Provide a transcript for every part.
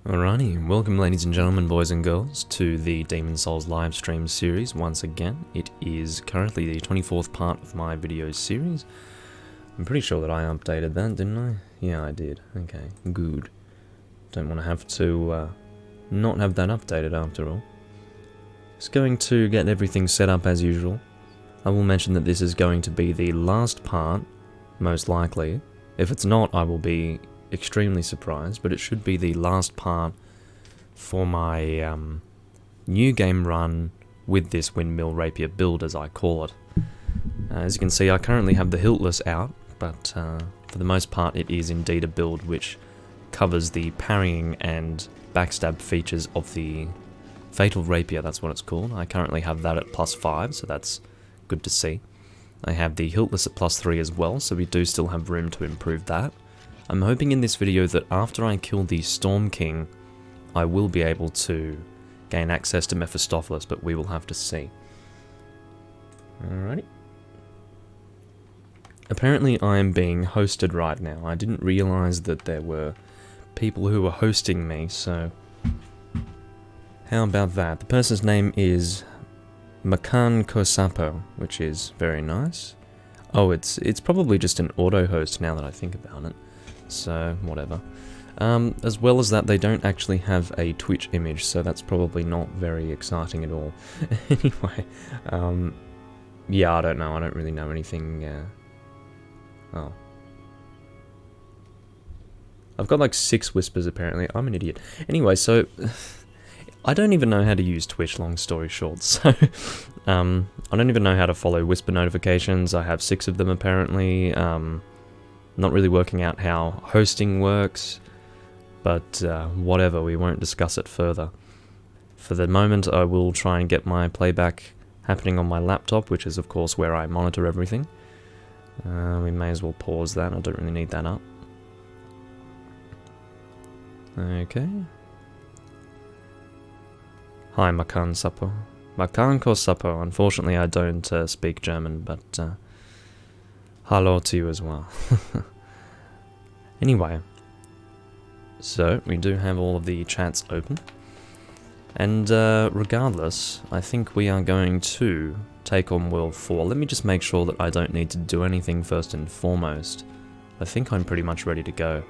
Alrighty, welcome ladies and gentlemen, boys and girls, to the Demon Souls live stream series once again. It is currently the 24th part of my video series. I'm pretty sure that I updated that, didn't I? Yeah, I did. Okay, good. Don't want to have to not have that updated after all. Just going to get everything set up as usual. I will mention that this is going to be the last part, most likely. If it's not, I will be extremely surprised, but it should be the last part for my new game run with this Windmill Rapier build, as I call it. As you can see, I currently have the hiltless out, but for the most part it is indeed a build which covers the parrying and backstab features of the Fatal Rapier, that's what it's called. I currently have that at +5, so that's good to see. I have the hiltless at +3 as well, so we do still have room to improve that. I'm hoping in this video that after I kill the Storm King, I will be able to gain access to Mephistopheles, but we will have to see. Alrighty. Apparently I am being hosted right now. I didn't realise that there were people who were hosting me, so how about that? The person's name is Makan Kosapo, which is very nice. Oh, it's probably just an auto-host now that I think about it. So, whatever. As well as that, they don't actually have a Twitch image, so that's probably not very exciting at all. Anyway, yeah, I don't know. I don't really know anything. Oh. I've got like 6 whispers, apparently. I'm an idiot. Anyway, so I don't even know how to use Twitch, long story short. So, I don't even know how to follow whisper notifications. I have 6 of them, apparently. Not really working out how hosting works, but whatever, we won't discuss it further. For the moment, I will try and get my playback happening on my laptop, which is of course where I monitor everything. We may as well pause that, I don't really need that up. Okay. Hi, Makan Sapo. Makan ko Sapo. Unfortunately, I don't speak German, but hello to you as well. Anyway, so we do have all of the chats open, and regardless, I think we are going to take on World 4. Let me just make sure that I don't need to do anything first and foremost. I think I'm pretty much ready to go.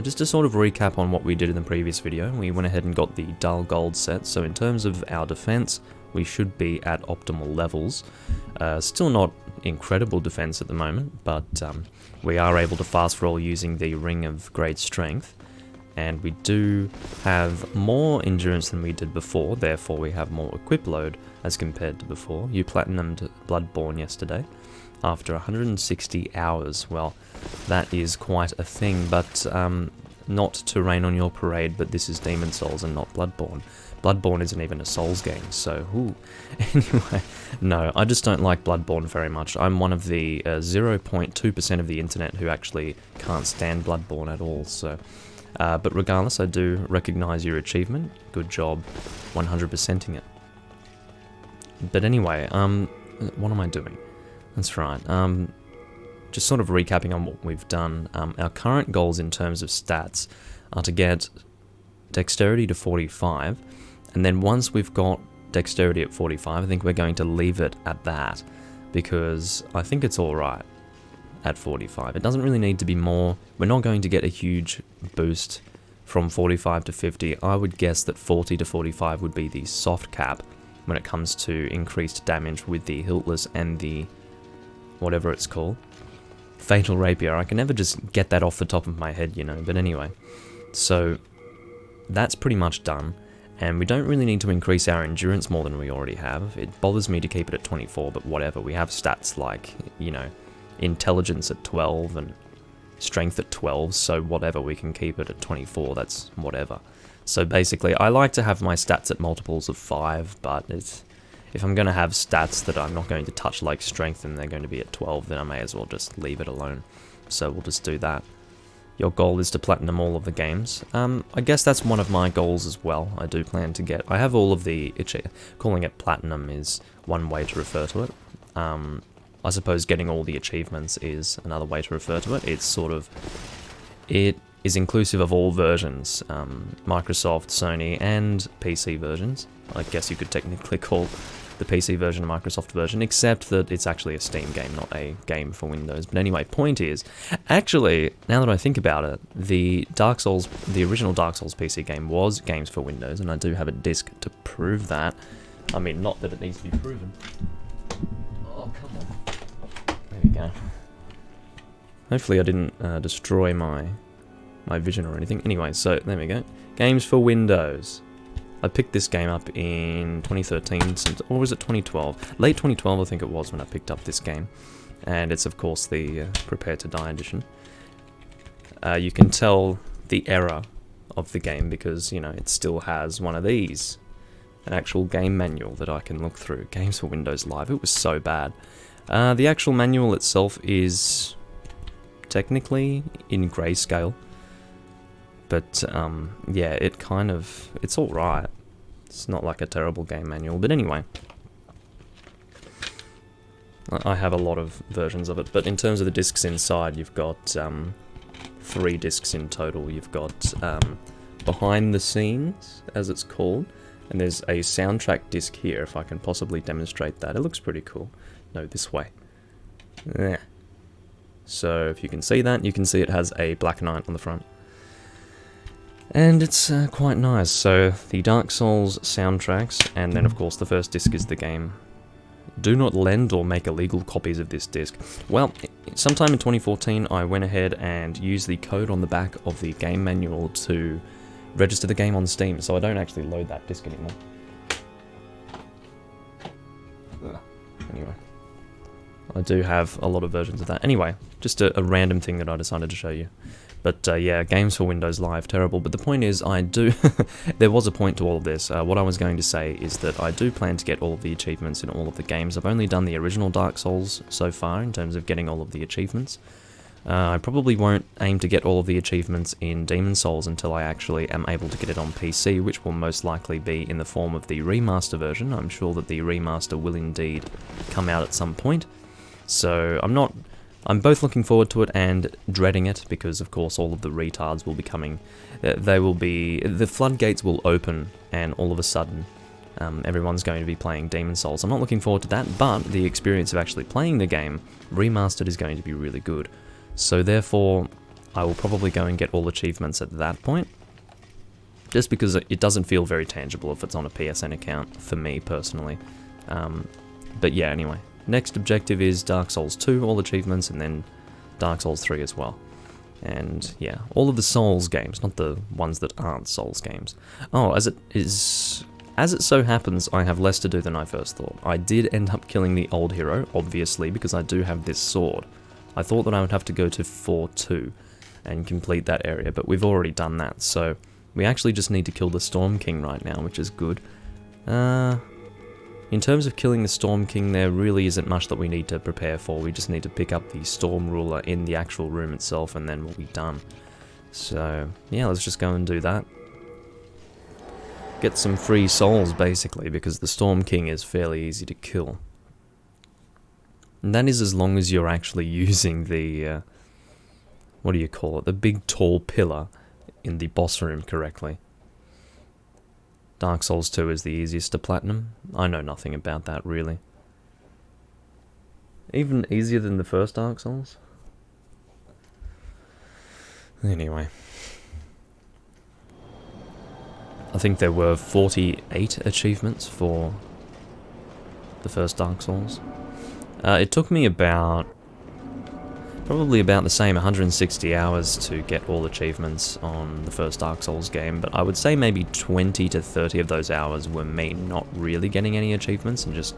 Just to sort of recap on what we did in the previous video, we went ahead and got the dull gold set, so in terms of our defense, we should be at optimal levels. Still not incredible defense at the moment, but we are able to fast roll using the Ring of Great Strength, and we do have more endurance than we did before, therefore we have more equip load as compared to before. You platinumed Bloodborne yesterday after 160 hours. Well, that is quite a thing, but not to rain on your parade, but this is Demon Souls and not Bloodborne. Bloodborne isn't even a Souls game, so ooh. Anyway, no, I just don't like Bloodborne very much. I'm one of the 0.2% of the internet who actually can't stand Bloodborne at all, so... but regardless, I do recognise your achievement. Good job 100%ing it. But anyway, what am I doing? That's right, just sort of recapping on what we've done. Our current goals in terms of stats are to get Dexterity to 45, and then once we've got Dexterity at 45, I think we're going to leave it at that, because I think it's alright at 45. It doesn't really need to be more. We're not going to get a huge boost from 45 to 50. I would guess that 40 to 45 would be the soft cap when it comes to increased damage with the hiltless and the whatever it's called. Fatal Rapier. I can never just get that off the top of my head, you know, but anyway. So that's pretty much done, and we don't really need to increase our endurance more than we already have. It bothers me to keep it at 24, but whatever. We have stats like, you know, intelligence at 12 and strength at 12, so whatever, we can keep it at 24, that's whatever. So basically, I like to have my stats at multiples of 5, but if I'm going to have stats that I'm not going to touch like strength and they're going to be at 12, then I may as well just leave it alone. So we'll just do that. Your goal is to platinum all of the games. I guess that's one of my goals as well. I do plan to get... I have all of the... Calling it platinum is one way to refer to it. I suppose getting all the achievements is another way to refer to it. It's sort of... It is inclusive of all versions, Microsoft, Sony, and PC versions. I guess you could technically call the PC version a Microsoft version, except that it's actually a Steam game, not a game for Windows. But anyway, point is, actually, now that I think about it, the original Dark Souls PC game was games for Windows, and I do have a disc to prove that. I mean, not that it needs to be proven. Oh, come on. There we go. Hopefully I didn't destroy my vision or anything. Anyway, so there we go. Games for Windows. I picked this game up in 2013, or was it 2012? Late 2012, I think it was, when I picked up this game. And it's, of course, the Prepare to Die edition. You can tell the error of the game because, you know, it still has one of these. An actual game manual that I can look through. Games for Windows Live. It was so bad. The actual manual itself is technically in grayscale. But, yeah, it's alright. It's not like a terrible game manual, but anyway. I have a lot of versions of it, but in terms of the discs inside, you've got 3 discs in total. You've got Behind the Scenes, as it's called, and there's a soundtrack disc here, if I can possibly demonstrate that. It looks pretty cool. No, this way. Yeah. So, if you can see that, you can see it has a Black Knight on the front. And it's quite nice. So, the Dark Souls soundtracks, and then of course the first disc is the game. Do not lend or make illegal copies of this disc. Well, sometime in 2014 I went ahead and used the code on the back of the game manual to register the game on Steam, so I don't actually load that disc anymore. Anyway. I do have a lot of versions of that. Anyway, just a random thing that I decided to show you. But yeah, games for Windows Live, terrible. But the point is, there was a point to all of this. What I was going to say is that I do plan to get all of the achievements in all of the games. I've only done the original Dark Souls so far in terms of getting all of the achievements. I probably won't aim to get all of the achievements in Demon Souls until I actually am able to get it on PC, which will most likely be in the form of the remaster version. I'm sure that the remaster will indeed come out at some point. So I'm both looking forward to it and dreading it, because of course all of the retards will be coming. The floodgates will open, and all of a sudden everyone's going to be playing Demon Souls. I'm not looking forward to that, but the experience of actually playing the game remastered is going to be really good. So therefore, I will probably go and get all achievements at that point, just because it doesn't feel very tangible if it's on a PSN account, for me personally. But yeah, anyway. Next objective is Dark Souls 2, all achievements, and then Dark Souls 3 as well. And yeah, all of the Souls games, not the ones that aren't Souls games. Oh, as it so happens, I have less to do than I first thought. I did end up killing the old hero, obviously, because I do have this sword. I thought that I would have to go to 4-2 and complete that area, but we've already done that, so we actually just need to kill the Storm King right now, which is good. In terms of killing the Storm King, there really isn't much that we need to prepare for. We just need to pick up the Storm Ruler in the actual room itself, and then we'll be done. So, yeah, let's just go and do that. Get some free souls, basically, because the Storm King is fairly easy to kill. And that is as long as you're actually using the, what do you call it, the big tall pillar in the boss room correctly. Dark Souls 2 is the easiest to platinum. I know nothing about that, really. Even easier than the first Dark Souls? Anyway. I think there were 48 achievements for the first Dark Souls. It took me probably about the same 160 hours to get all achievements on the first Dark Souls game, but I would say maybe 20 to 30 of those hours were me not really getting any achievements and just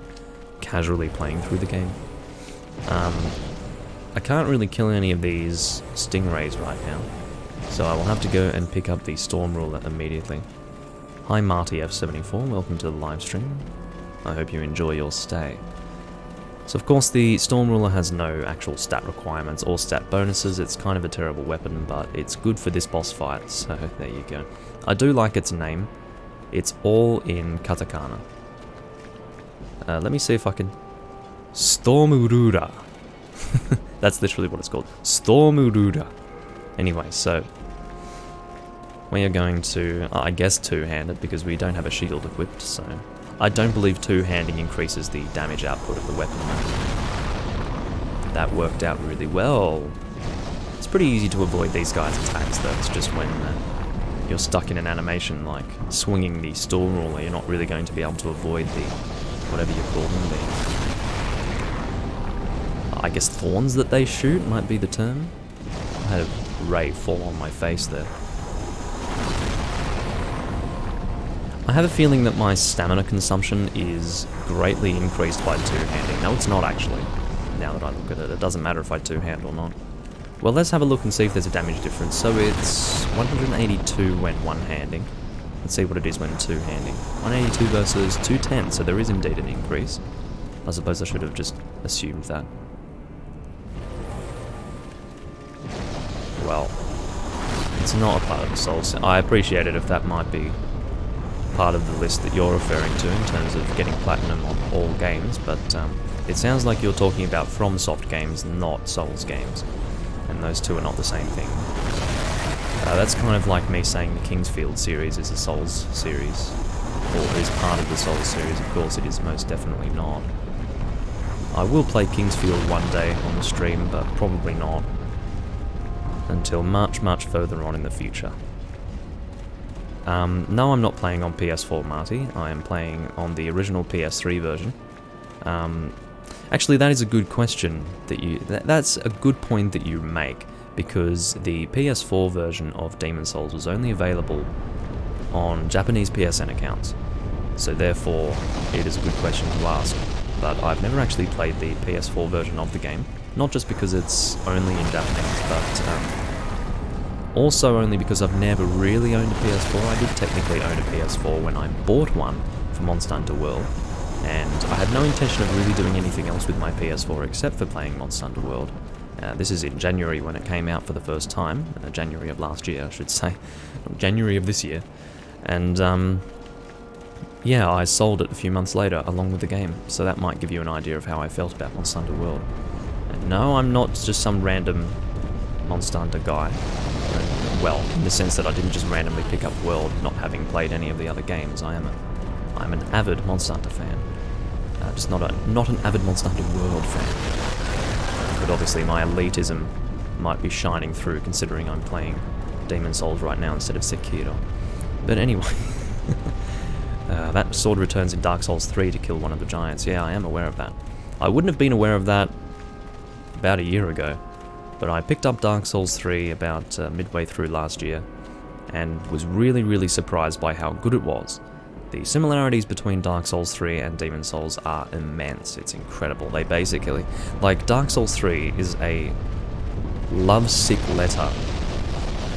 casually playing through the game. I can't really kill any of these stingrays right now, so I will have to go and pick up the Storm Ruler immediately. Hi Marty F74, welcome to the live stream. I hope you enjoy your stay. So of course the Storm Ruler has no actual stat requirements or stat bonuses. It's kind of a terrible weapon, but it's good for this boss fight, so there you go. I do like its name. It's all in katakana. Let me see if I can... Storm Urura. That's literally what it's called. Storm Urura. Anyway, so we are going to, I guess, two-hand it because we don't have a shield equipped, so... I don't believe two-handing increases the damage output of the weapon. That worked out really well. It's pretty easy to avoid these guys' attacks though, it's just when you're stuck in an animation like swinging the stall ruler, you're not really going to be able to avoid the, whatever you call them, I guess thorns that they shoot might be the term. I had a ray fall on my face there. I have a feeling that my stamina consumption is greatly increased by two-handing. No, it's not actually, now that I look at it. It doesn't matter if I two-hand or not. Well, let's have a look and see if there's a damage difference. So it's 182 when one-handing. Let's see what it is when two-handing. 182 versus 210, so there is indeed an increase. I suppose I should have just assumed that. Well, it's not a part of the Souls. I appreciate it if that might be part of the list that you're referring to in terms of getting platinum on all games, but it sounds like you're talking about FromSoft games, not Souls games, and those two are not the same thing. That's kind of like me saying the Kingsfield series is a Souls series, or is part of the Souls series. Of course it is most definitely not. I will play Kingsfield one day on the stream, but probably not until much, much further on in the future. No, I'm not playing on PS4, Marty. I am playing on the original PS3 version. Actually, that is a good question that you... That's a good point that you make, because the PS4 version of Demon's Souls was only available on Japanese PSN accounts. So therefore, it is a good question to ask. But I've never actually played the PS4 version of the game. Not just because it's only in Japanese, but... also only because I've never really owned a PS4. I did technically own a PS4 when I bought one for Monster Hunter World, and I had no intention of really doing anything else with my PS4 except for playing Monster Hunter World. This is in January when it came out for the first time, January of last year I should say, January of this year, and yeah, I sold it a few months later along with the game, so that might give you an idea of how I felt about Monster Hunter World. And no, I'm not just some random Monster Hunter guy. Well, in the sense that I didn't just randomly pick up World, not having played any of the other games. I'm an avid Monster Hunter fan. Just not an avid Monster Hunter World fan. But obviously my elitism might be shining through, considering I'm playing Demon's Souls right now instead of Sekiro. But anyway, that sword returns in Dark Souls 3 to kill one of the giants. Yeah, I am aware of that. I wouldn't have been aware of that about a year ago. But I picked up Dark Souls 3 about midway through last year, and was really, really surprised by how good it was. The similarities between Dark Souls 3 and Demon's Souls are immense. It's incredible. They basically... Like, Dark Souls 3 is a lovesick letter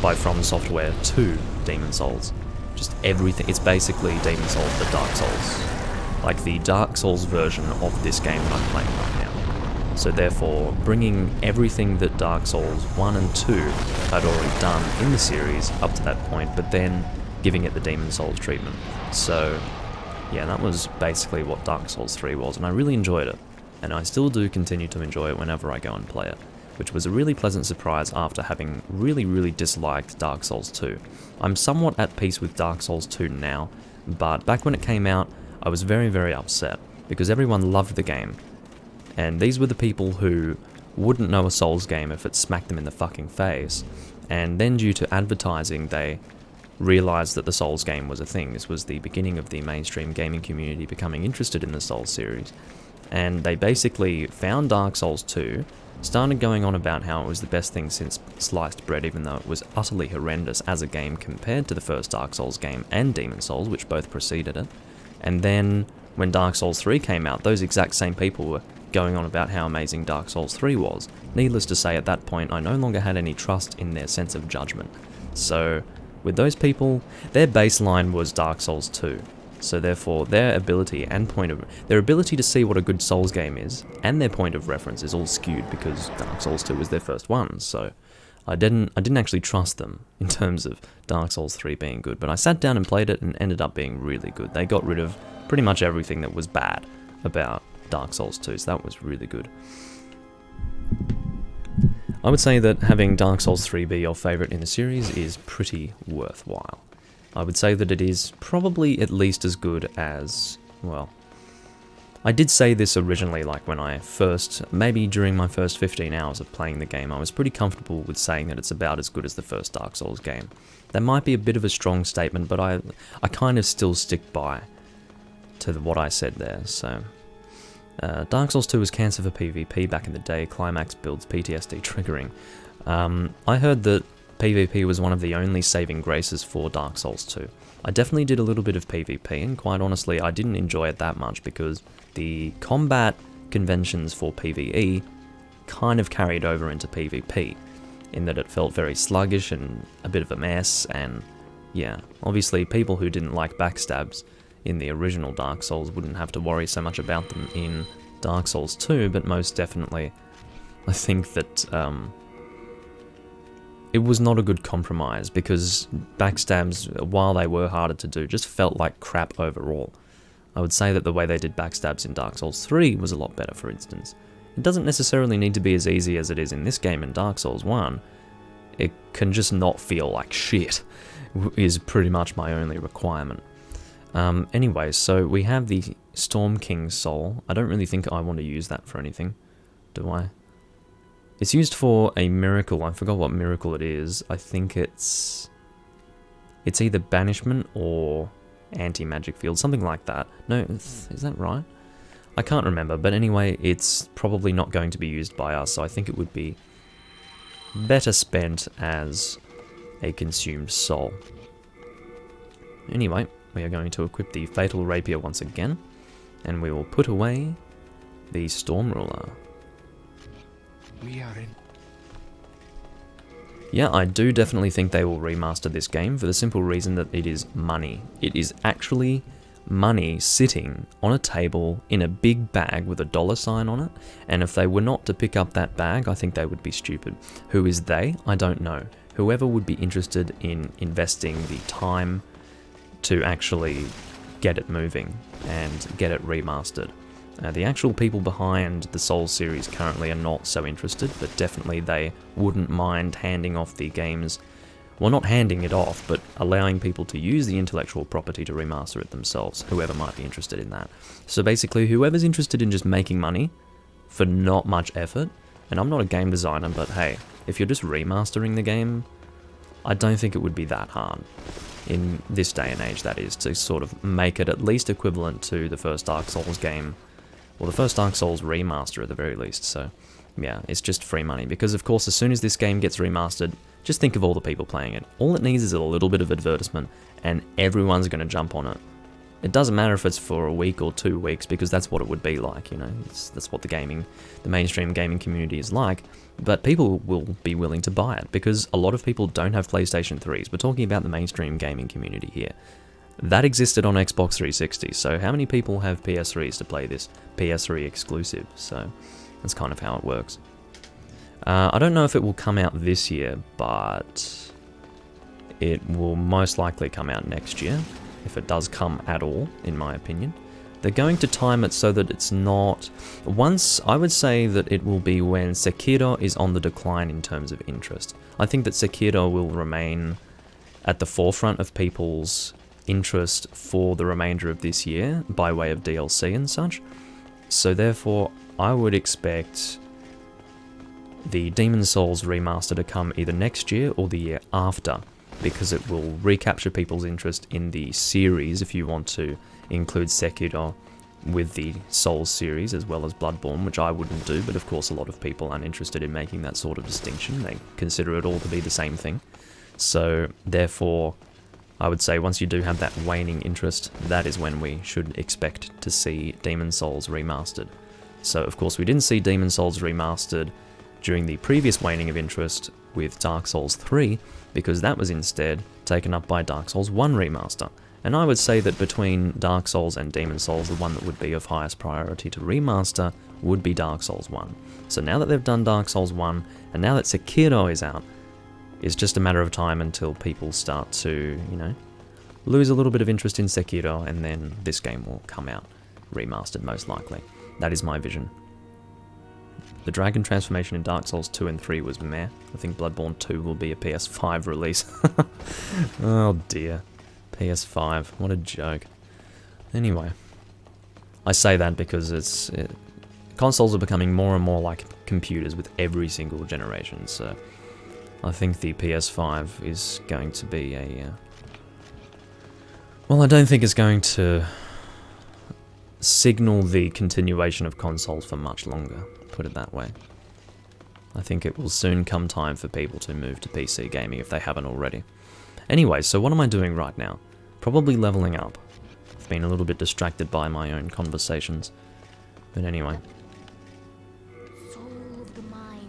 by From Software to Demon's Souls. Just everything. It's basically Demon's Souls but Dark Souls. Like the Dark Souls version of this game that I'm playing right now. So therefore, bringing everything that Dark Souls 1 and 2 had already done in the series up to that point, but then giving it the Demon's Souls treatment. So, yeah, that was basically what Dark Souls 3 was, and I really enjoyed it. And I still do continue to enjoy it whenever I go and play it, which was a really pleasant surprise after having really, really disliked Dark Souls 2. I'm somewhat at peace with Dark Souls 2 now, but back when it came out, I was very, very upset, because everyone loved the game. And these were the people who wouldn't know a Souls game if it smacked them in the fucking face. And then due to advertising, they realized that the Souls game was a thing. This was the beginning of the mainstream gaming community becoming interested in the Souls series. And they basically found Dark Souls 2, started going on about how it was the best thing since sliced bread, even though it was utterly horrendous as a game compared to the first Dark Souls game and Demon's Souls, which both preceded it. And then when Dark Souls 3 came out, those exact same people were going on about how amazing Dark Souls 3 was. Needless to say, at that point, I no longer had any trust in their sense of judgment. So, with those people, their baseline was Dark Souls 2. So therefore, their ability to see what a good Souls game is, and their point of reference is all skewed because Dark Souls 2 was their first one. So, I didn't actually trust them in terms of Dark Souls 3 being good, but I sat down and played it and ended up being really good. They got rid of pretty much everything that was bad about Dark Souls 2, so that was really good. I would say that having Dark Souls 3 be your favourite in the series is pretty worthwhile. I would say that it is probably at least as good as, well, I did say this originally, like when I first, maybe during my first 15 hours of playing the game, I was pretty comfortable with saying that it's about as good as the first Dark Souls game. That might be a bit of a strong statement, but I kind of still stick by to what I said there, so... Dark Souls 2 was cancer for PvP back in the day, climax builds PTSD triggering. I heard that PvP was one of the only saving graces for Dark Souls 2. I definitely did a little bit of PvP, and quite honestly I didn't enjoy it that much because the combat conventions for PvE kind of carried over into PvP, in that it felt very sluggish and a bit of a mess, and yeah, obviously people who didn't like backstabs in the original Dark Souls wouldn't have to worry so much about them in Dark Souls 2, but most definitely I think that it was not a good compromise, because backstabs, while they were harder to do, just felt like crap overall. I would say that the way they did backstabs in Dark Souls 3 was a lot better, for instance. It doesn't necessarily need to be as easy as it is in this game in Dark Souls 1. It can just not feel like shit, is pretty much my only requirement. Anyway, so we have the Storm King's Soul. I don't really think I want to use that for anything, do I? It's used for a miracle. I forgot what miracle it is. I think it's either banishment or anti-magic field, something like that. No, is that right? I can't remember, but anyway, it's probably not going to be used by us, so I think it would be better spent as a consumed soul. Anyway, we are going to equip the Fatal Rapier once again, and we will put away the Storm Ruler. We are in. Yeah, I do definitely think they will remaster this game for the simple reason that it is money. It is actually money sitting on a table in a big bag with a $sign on it, and if they were not to pick up that bag, I think they would be stupid. Who is they? I don't know. Whoever would be interested in investing the time to actually get it moving and get it remastered. The actual people behind the Souls series currently are not so interested, but definitely they wouldn't mind handing off the games, well, not handing it off, but allowing people to use the intellectual property to remaster it themselves, whoever might be interested in that. So basically, whoever's interested in just making money for not much effort, and I'm not a game designer, but hey, if you're just remastering the game, I don't think it would be that hard. In this day and age, that is, to sort of make it at least equivalent to the first Dark Souls game, or the first Dark Souls remaster at the very least. So yeah, it's just free money, because of course as soon as this game gets remastered, just think of all the people playing it. All it needs is a little bit of advertisement and everyone's going to jump on it. It doesn't matter if it's for a week or 2 weeks, because that's what it would be like, you know, that's what the mainstream gaming community is like, but people will be willing to buy it, because a lot of people don't have PlayStation 3s. We're talking about the mainstream gaming community here. That existed on Xbox 360, so how many people have PS3s to play this PS3 exclusive? So that's kind of how it works. I don't know if it will come out this year, but it will most likely come out next year, if it does come at all, in my opinion. They're going to time it so that it's not... I would say that it will be when Sekiro is on the decline in terms of interest. I think that Sekiro will remain at the forefront of people's interest for the remainder of this year, by way of DLC and such. So therefore, I would expect the Demon's Souls remaster to come either next year or the year after, because it will recapture people's interest in the series, if you want to include Sekiro with the Souls series as well as Bloodborne, which I wouldn't do, but of course a lot of people aren't interested in making that sort of distinction. They consider it all to be the same thing. So therefore, I would say once you do have that waning interest, that is when we should expect to see Demon's Souls remastered. So of course we didn't see Demon's Souls remastered during the previous waning of interest with Dark Souls 3, because that was instead taken up by Dark Souls 1 remaster. And I would say that between Dark Souls and Demon's Souls, the one that would be of highest priority to remaster would be Dark Souls 1. So now that they've done Dark Souls 1, and now that Sekiro is out, it's just a matter of time until people start to, you know, lose a little bit of interest in Sekiro, and then this game will come out remastered most likely. That is my vision. The Dragon transformation in Dark Souls 2 and 3 was meh. I think Bloodborne 2 will be a PS5 release. Oh dear. PS5, what a joke. Anyway. I say that because consoles are becoming more and more like computers with every single generation, so I think the PS5 is going to be a... well, I don't think it's going to signal the continuation of consoles for much longer, put it that way. I think it will soon come time for people to move to PC gaming if they haven't already. Anyway, so what am I doing right now? Probably leveling up. I've been a little bit distracted by my own conversations. But anyway.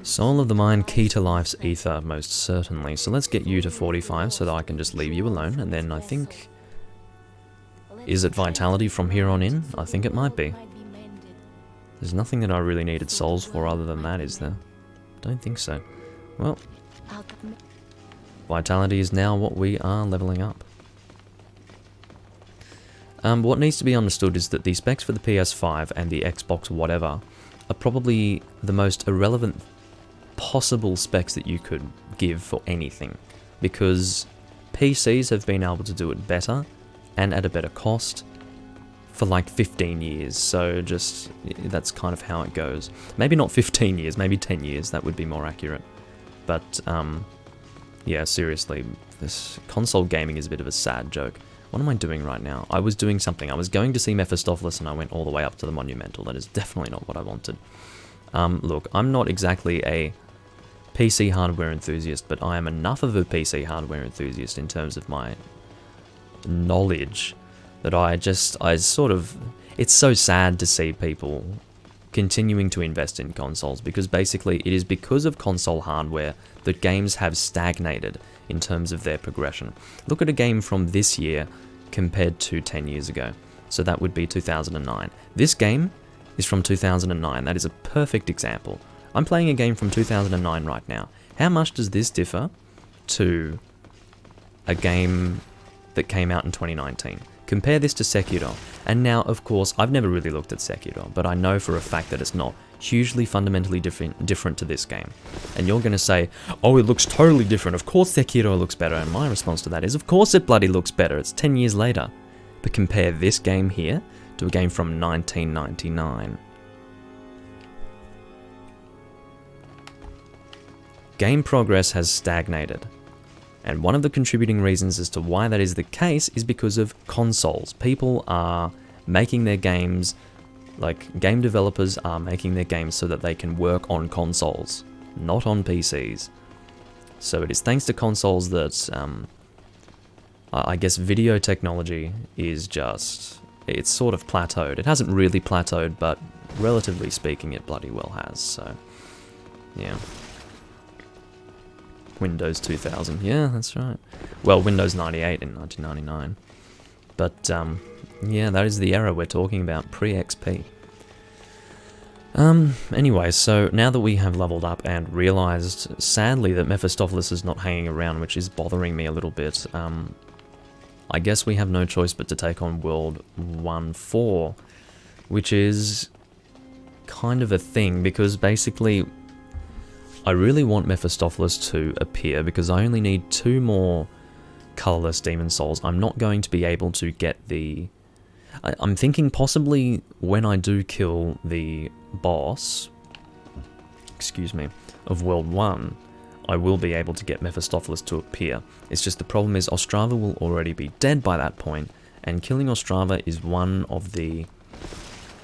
Soul of the Mind, key to life's ether, most certainly. So let's get you to 45 so that I can just leave you alone. And then I think... is it Vitality from here on in? I think it might be. There's nothing that I really needed souls for other than that, is there? Don't think so. Well... Vitality is now what we are leveling up. What needs to be understood is that the specs for the PS5 and the Xbox whatever are probably the most irrelevant possible specs that you could give for anything, because PCs have been able to do it better and at a better cost for like 15 years, so just that's kind of how it goes. Maybe not 15 years, maybe 10 years, that would be more accurate. But yeah, seriously, this console gaming is a bit of a sad joke. What am I doing right now? I was doing something. I was going to see Mephistopheles and I went all the way up to the Monumental. That is definitely not what I wanted. Look, I'm not exactly a PC hardware enthusiast, but I am enough of a PC hardware enthusiast in terms of my knowledge that I sort of... it's so sad to see people continuing to invest in consoles, because basically it is because of console hardware that games have stagnated in terms of their progression. Look at a game from this year compared to 10 years ago. So that would be 2009. This game is from 2009. That is a perfect example. I'm playing a game from 2009 right now. How much does this differ to a game that came out in 2019? Compare this to Sekiro. And now, of course, I've never really looked at Sekiro, but I know for a fact that it's not hugely fundamentally different to this game. And you're going to say, oh, it looks totally different. Of course Sekiro looks better. And my response to that is, of course it bloody looks better. It's 10 years later. But compare this game here to a game from 1999. Game progress has stagnated. And one of the contributing reasons as to why that is the case is because of consoles. People are making their games, like game developers are making their games so that they can work on consoles, not on PCs. So it is thanks to consoles that, I guess video technology is just, it's sort of plateaued. It hasn't really plateaued, but relatively speaking it bloody well has, so yeah. Windows 2000, yeah, that's right. Well, Windows 98 in 1999. But, yeah, that is the era we're talking about, pre-XP. Anyway, so now that we have leveled up and realized, sadly, that Mephistopheles is not hanging around, which is bothering me a little bit, I guess we have no choice but to take on World 1-4, which is kind of a thing, because basically... I really want Mephistopheles to appear because I only need 2 more Colourless Demon Souls. I'm not going to be able to get the... I'm thinking possibly when I do kill the boss, excuse me, of World 1, I will be able to get Mephistopheles to appear. It's just the problem is Ostrava will already be dead by that point, and killing Ostrava is one of the...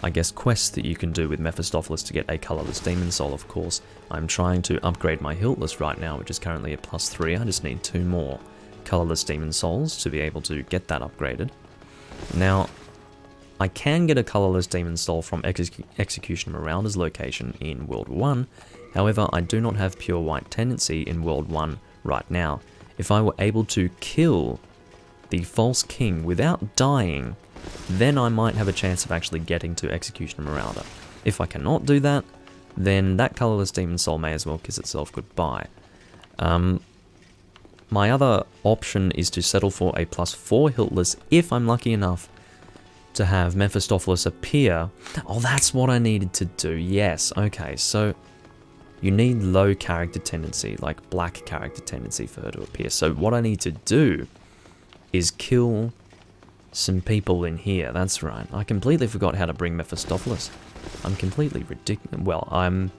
I guess quests that you can do with Mephistopheles to get a Colourless Demon Soul, of course. I'm trying to upgrade my Hiltless right now, which is currently at +3. I just need 2 more Colourless Demon Souls to be able to get that upgraded. Now, I can get a Colourless Demon Soul from Execution Meralda's location in World 1, however, I do not have Pure White Tendency in World 1 right now. If I were able to kill the False King without dying, then I might have a chance of actually getting to Execution Meralda. If I cannot do that, then that Colourless Demon Soul may as well kiss itself goodbye. My other option is to settle for a +4 Hiltless if I'm lucky enough to have Mephistopheles appear. Oh, that's what I needed to do, yes. Okay, so you need low character tendency, like black character tendency for her to appear. So what I need to do is kill some people in here. That's right. I completely forgot how to bring Mephistopheles. I'm completely ridiculous. Well, I'm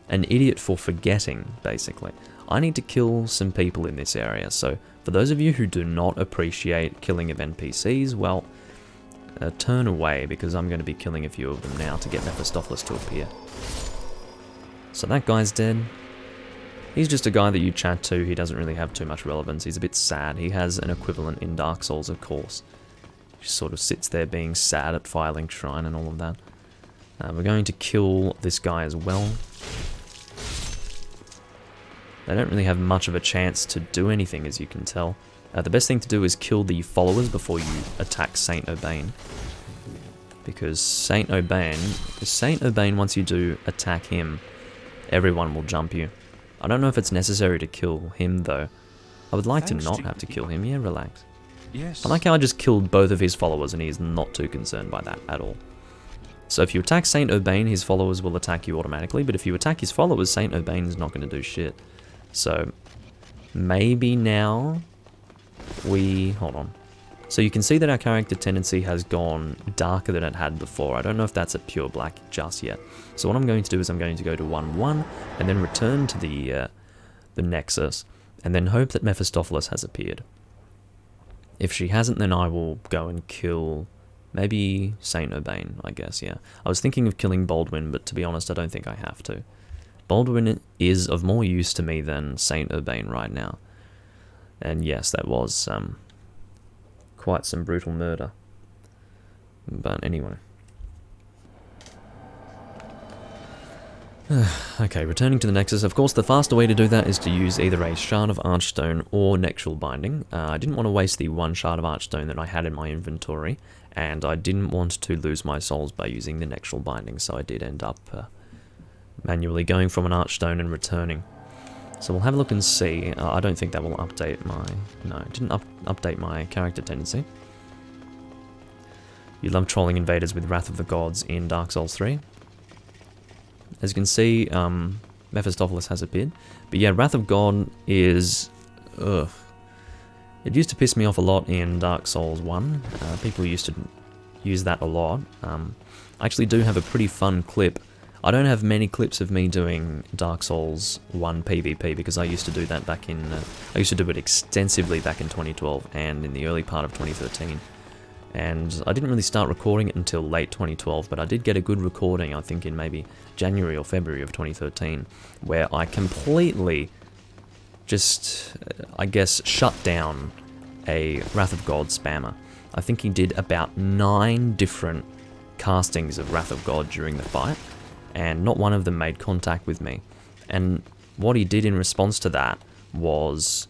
an idiot for forgetting, basically. I need to kill some people in this area. So for those of you who do not appreciate killing of NPCs, well, turn away, because I'm going to be killing a few of them now to get Mephistopheles to appear. So that guy's dead. He's just a guy that you chat to. He doesn't really have too much relevance. He's a bit sad. He has an equivalent in Dark Souls, of course. He sort of sits there being sad at Firelink Shrine and all of that. We're going to kill this guy as well. They don't really have much of a chance to do anything, as you can tell. The best thing to do is kill the followers before you attack Saint Urbain. Because Saint Urbain, once you do attack him, everyone will jump you. I don't know if it's necessary to kill him, though. I would like to not have to kill him. Yeah, relax. Yes. I like how I just killed both of his followers and he's not too concerned by that at all. So if you attack Saint Urbain, his followers will attack you automatically, but if you attack his followers, Saint Urbain is not going to do shit. So maybe now we... hold on. So you can see that our character tendency has gone darker than it had before. I don't know if that's a pure black just yet. So what I'm going to do is I'm going to go to 1-1 and then return to the Nexus and then hope that Mephistopheles has appeared. If she hasn't, then I will go and kill maybe Saint Urbain, I guess, yeah. I was thinking of killing Baldwin, but to be honest, I don't think I have to. Baldwin is of more use to me than Saint Urbain right now. And yes, that was quite some brutal murder. But anyway. Okay, returning to the Nexus. Of course, the faster way to do that is to use either a Shard of Archstone or Nexual Binding. I didn't want to waste the one Shard of Archstone that I had in my inventory, and I didn't want to lose my souls by using the Nexual Binding, so I did end up manually going from an Archstone and returning. So we'll have a look and see. I don't think that will update my... no, it didn't update my character tendency. You love trolling invaders with Wrath of the Gods in Dark Souls 3. As you can see, Mephistopheles has appeared. But yeah, Wrath of God is... ugh. It used to piss me off a lot in Dark Souls 1. People used to use that a lot. I actually do have a pretty fun clip. I don't have many clips of me doing Dark Souls 1 PvP because I used to do that back in... I used to do it extensively back in 2012 and in the early part of 2013. And I didn't really start recording it until late 2012, but I did get a good recording, I think in maybe January or February of 2013, where I completely just, I guess, shut down a Wrath of God spammer. I think he did about 9 different castings of Wrath of God during the fight, and not one of them made contact with me. And what he did in response to that was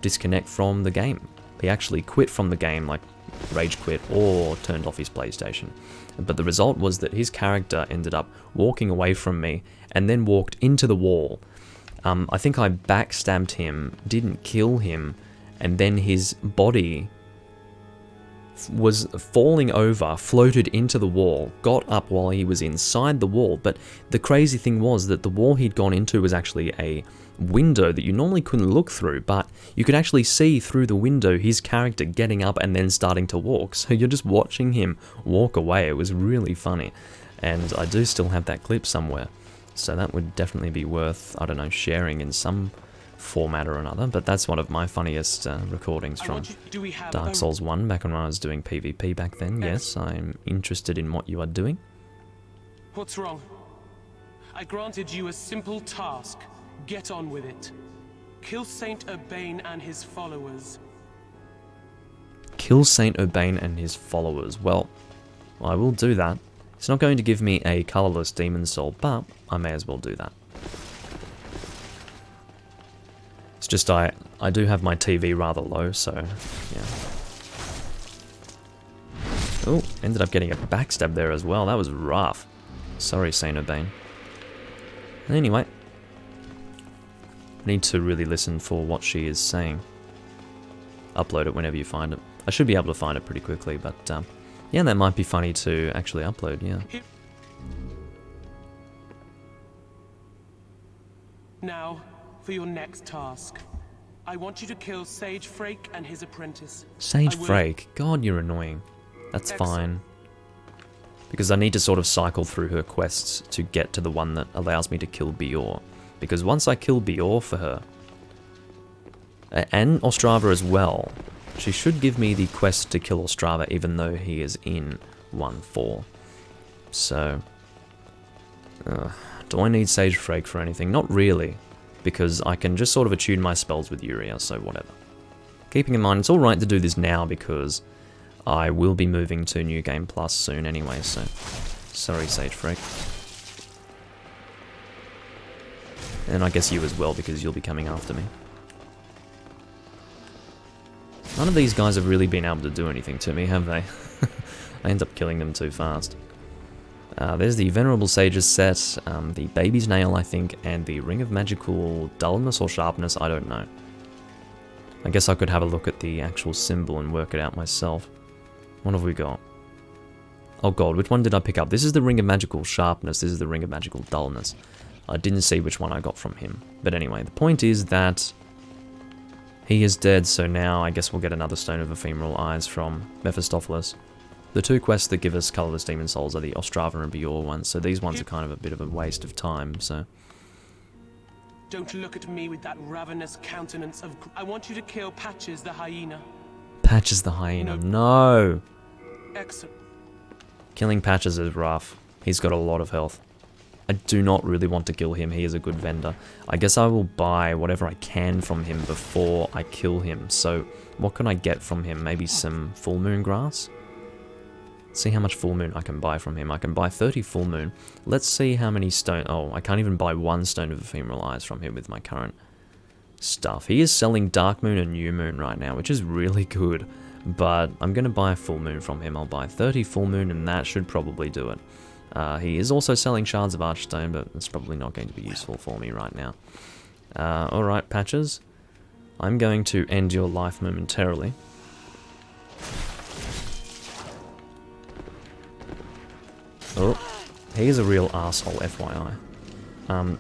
disconnect from the game. He actually quit from the game, like rage quit or turned off his PlayStation. But the result was that his character ended up walking away from me and then walked into the wall. I think I backstabbed him, didn't kill him, and then his body was falling over, floated into the wall, got up while he was inside the wall. But the crazy thing was that the wall he'd gone into was actually a window that you normally couldn't look through, but you could actually see through the window his character getting up and then starting to walk. So you're just watching him walk away. It was really funny. And I do still have that clip somewhere. So that would definitely be worth, I don't know, sharing in some format or another. But that's one of my funniest recordings from Dark Souls 1 back when I was doing PvP back then. Yes, I'm interested in what you are doing. What's wrong? I granted you a simple task. Get on with it. Kill Saint Urbain and his followers. Kill Saint Urbain and his followers. Well, I will do that. It's not going to give me a colourless demon soul, but I may as well do that. It's just I do have my TV rather low, so yeah. Oh, ended up getting a backstab there as well. That was rough. Sorry, Saint Urbain. Anyway. I need to really listen for what she is saying. Upload it whenever you find it. I should be able to find it pretty quickly, but yeah, that might be funny to actually upload, yeah. for your next task. I want you to kill Sage Frake and his apprentice. Sage I will- Frake? God, you're annoying. That's Excellent. fine. Because I need to sort of cycle through her quests to get to the one that allows me to kill Biorr. Because once I kill Biorr for her, and Ostrava as well, she should give me the quest to kill Ostrava even though he is in 1-4. So, do I need Sage Frake for anything? Not really, because I can just sort of attune my spells with Uria, so whatever. Keeping in mind, it's alright to do this now because I will be moving to New Game Plus soon anyway, so sorry Sage Frake. And I guess you as well, because you'll be coming after me. None of these guys have really been able to do anything to me, have they? I end up killing them too fast. There's the Venerable Sage's set, the Baby's Nail, I think, and the Ring of Magical Dullness or Sharpness, I don't know. I guess I could have a look at the actual symbol and work it out myself. What have we got? Oh god, which one did I pick up? This is the Ring of Magical Sharpness, this is the Ring of Magical Dullness. I didn't see which one I got from him. But anyway, the point is that he is dead, so now I guess we'll get another Stone of Ephemeral Eyes from Mephistopheles. The two quests that give us Colourless Demon Souls are the Ostrava and Biorr ones, so these ones are kind of a bit of a waste of time, so... Don't look at me with that ravenous countenance of... I want you to kill Patches the Hyena. Patches the Hyena, no! Excellent. Killing Patches is rough. He's got a lot of health. I do not really want to kill him, he is a good vendor. I guess I will buy whatever I can from him before I kill him, so what can I get from him? Maybe some Full Moon Grass? See how much Full Moon I can buy from him. I can buy 30 Full Moon. Let's see how many stone... Oh, I can't even buy one Stone of Ephemeral Eyes from him with my current stuff. He is selling Dark Moon and New Moon right now, which is really good. But I'm going to buy a Full Moon from him. I'll buy 30 Full Moon and that should probably do it. He is also selling Shards of Archstone, but it's probably not going to be useful for me right now. Alright, Patches. I'm going to end your life momentarily. Oh, he is a real asshole, FYI.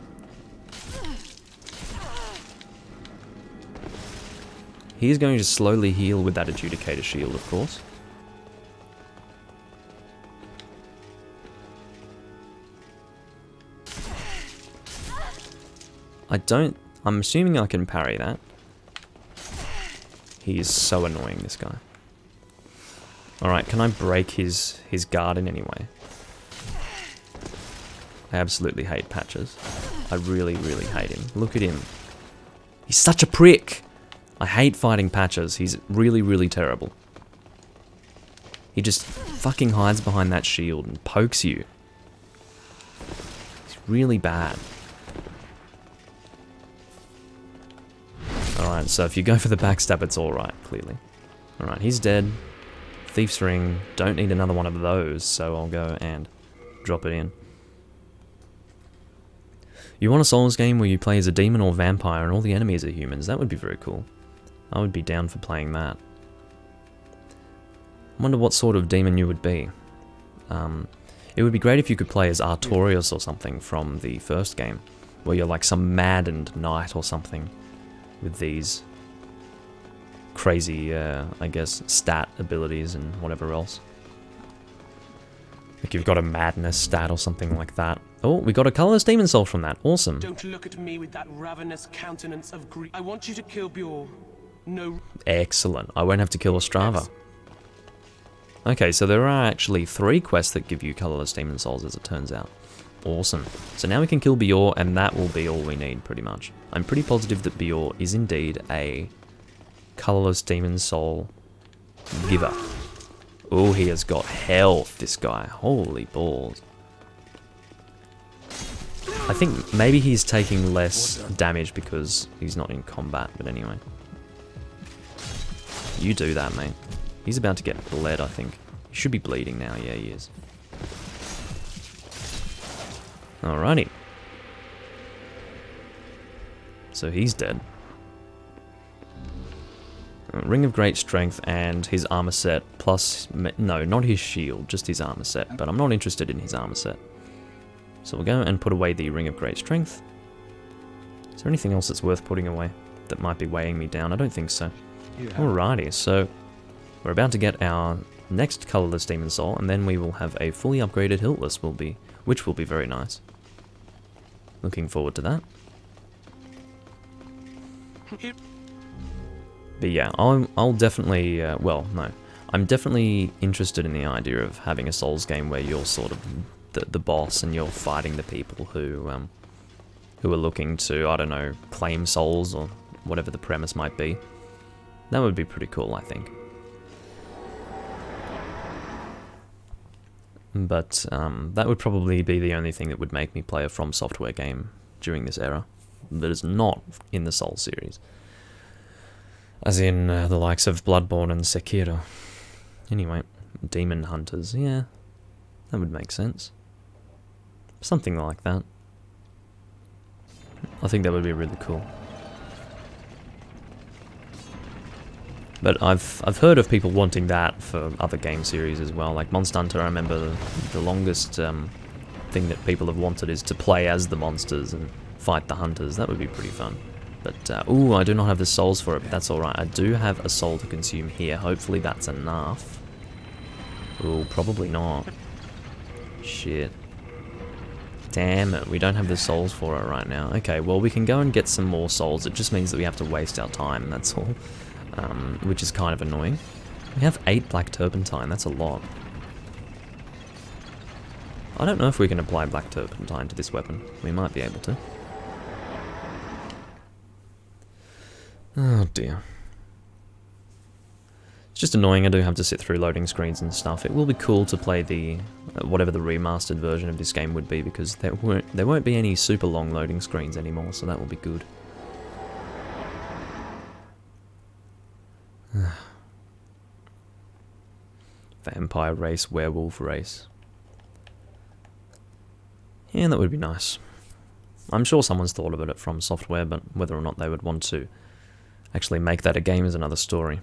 He is going to slowly heal with that Adjudicator Shield, of course. I'm assuming I can parry that. He is so annoying, this guy. Alright, can I break his guard in any way? I absolutely hate Patches. I really, really hate him. Look at him. He's such a prick! I hate fighting Patches. He's really, really terrible. He just fucking hides behind that shield and pokes you. He's really bad. Alright, so if you go for the backstab, it's alright, clearly. Alright, he's dead. Thief's Ring. Don't need another one of those, so I'll go and drop it in. You want a Souls game where you play as a demon or vampire and all the enemies are humans? That would be very cool. I would be down for playing that. I wonder what sort of demon you would be. It would be great if you could play as Artorias or something from the first game, where you're like some maddened knight or something with these crazy, I guess, stat abilities and whatever else. Like you've got a madness stat or something like that. Oh, we got a Colourless Demon Soul from that. Awesome. Don't look at me with that ravenous countenance of greed. I want you to kill Biorr. No. Excellent. I won't have to kill Ostrava. Okay, so there are actually 3 quests that give you Colourless Demon Souls, as it turns out. Awesome. So now we can kill Biorr, and that will be all we need, pretty much. I'm pretty positive that Biorr is indeed a Colourless Demon Soul giver. Oh, he has got health, this guy. Holy balls. I think maybe he's taking less damage because he's not in combat, but anyway. You do that, mate. He's about to get bled, I think. He should be bleeding now. Yeah, he is. Alrighty. So he's dead. Ring of Great Strength and his armor set plus... No, not his shield, just his armor set. But I'm not interested in his armor set. So we'll go and put away the Ring of Great Strength. Is there anything else that's worth putting away that might be weighing me down? I don't think so. You have Alrighty, so we're about to get our next Colourless Demon Soul, and then we will have a fully upgraded Hiltless, which will be very nice. Looking forward to that. But yeah, I'll definitely, well, no. I'm definitely interested in the idea of having a Souls game where you're sort of the boss and you're fighting the people who are looking to, I don't know, claim souls or whatever the premise might be. That would be pretty cool, I think. But that would probably be the only thing that would make me play a From Software game during this era that is not in the Souls series. As in the likes of Bloodborne and Sekiro. Anyway, Demon Hunters, yeah, that would make sense. Something like that. I think that would be really cool. But I've heard of people wanting that for other game series as well. Like Monster Hunter, I remember the longest thing that people have wanted is to play as the monsters and fight the hunters. That would be pretty fun. But, ooh, I do not have the souls for it, but that's alright. I do have a soul to consume here. Hopefully that's enough. Ooh, probably not. Shit. Damn it, we don't have the souls for it right now. Okay, well, we can go and get some more souls. It just means that we have to waste our time, that's all. Which is kind of annoying. We have 8 black turpentine, that's a lot. I don't know if we can apply black turpentine to this weapon. We might be able to. Oh dear. It's just annoying I do have to sit through loading screens and stuff. It will be cool to play the whatever the remastered version of this game would be, because there won't be any super long loading screens anymore, so that will be good. Vampire race, werewolf race. Yeah, that would be nice. I'm sure someone's thought of it From Software, but whether or not they would want to actually make that a game is another story.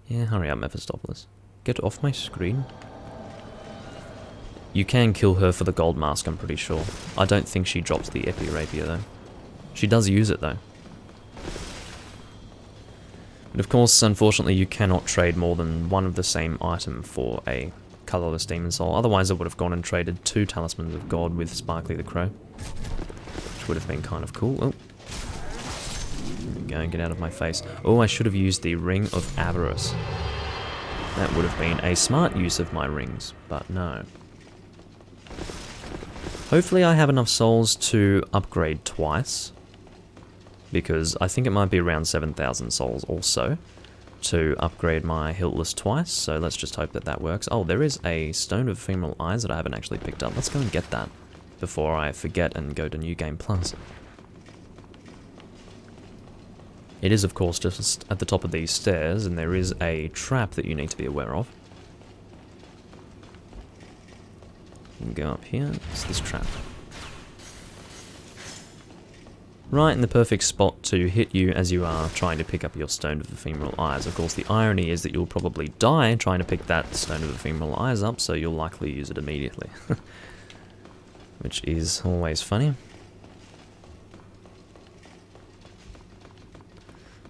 Yeah, hurry up, Mephistopheles. Get off my screen. You can kill her for the gold mask, I'm pretty sure. I don't think she drops the Rapier though. She does use it though. But of course, unfortunately, you cannot trade more than one of the same item for a Colourless Demon Soul. Otherwise, I would have gone and traded 2 Talismans of God with Sparkly the Crow. Which would have been kind of cool. Oh. Go and get out of my face. Oh, I should have used the Ring of Avarice. That would have been a smart use of my rings, but no. Hopefully I have enough souls to upgrade twice, because I think it might be around 7,000 souls also to upgrade my Hiltless twice, so let's just hope that that works. Oh, there is a Stone of Ephemeral Eyes that I haven't actually picked up. Let's go and get that before I forget and go to New Game Plus. It is, of course, just at the top of these stairs, and there is a trap that you need to be aware of. You can go up here. It's this trap. Right in the perfect spot to hit you as you are trying to pick up your Stone of Ephemeral Eyes. Of course, the irony is that you'll probably die trying to pick that Stone of Ephemeral Eyes up, so you'll likely use it immediately. Which is always funny.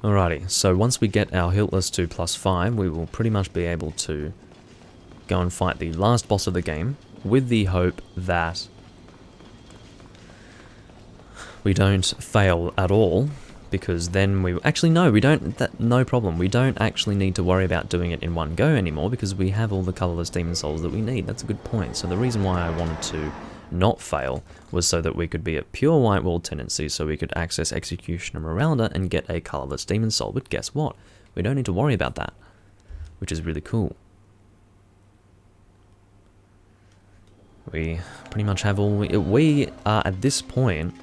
Alrighty, so once we get our Hiltless to +5, we will pretty much be able to go and fight the last boss of the game, with the hope that we don't fail at all, because then we... Actually, no, we don't... no problem. We don't actually need to worry about doing it in one go anymore, because we have all the Colourless Demon Souls that we need. That's a good point. So the reason why I wanted to not fail was so that we could be at pure White Wall tendency, so we could access Executioner Meralda and get a Colourless Demon Soul. But guess what? We don't need to worry about that, which is really cool. We pretty much have all... We are at this point...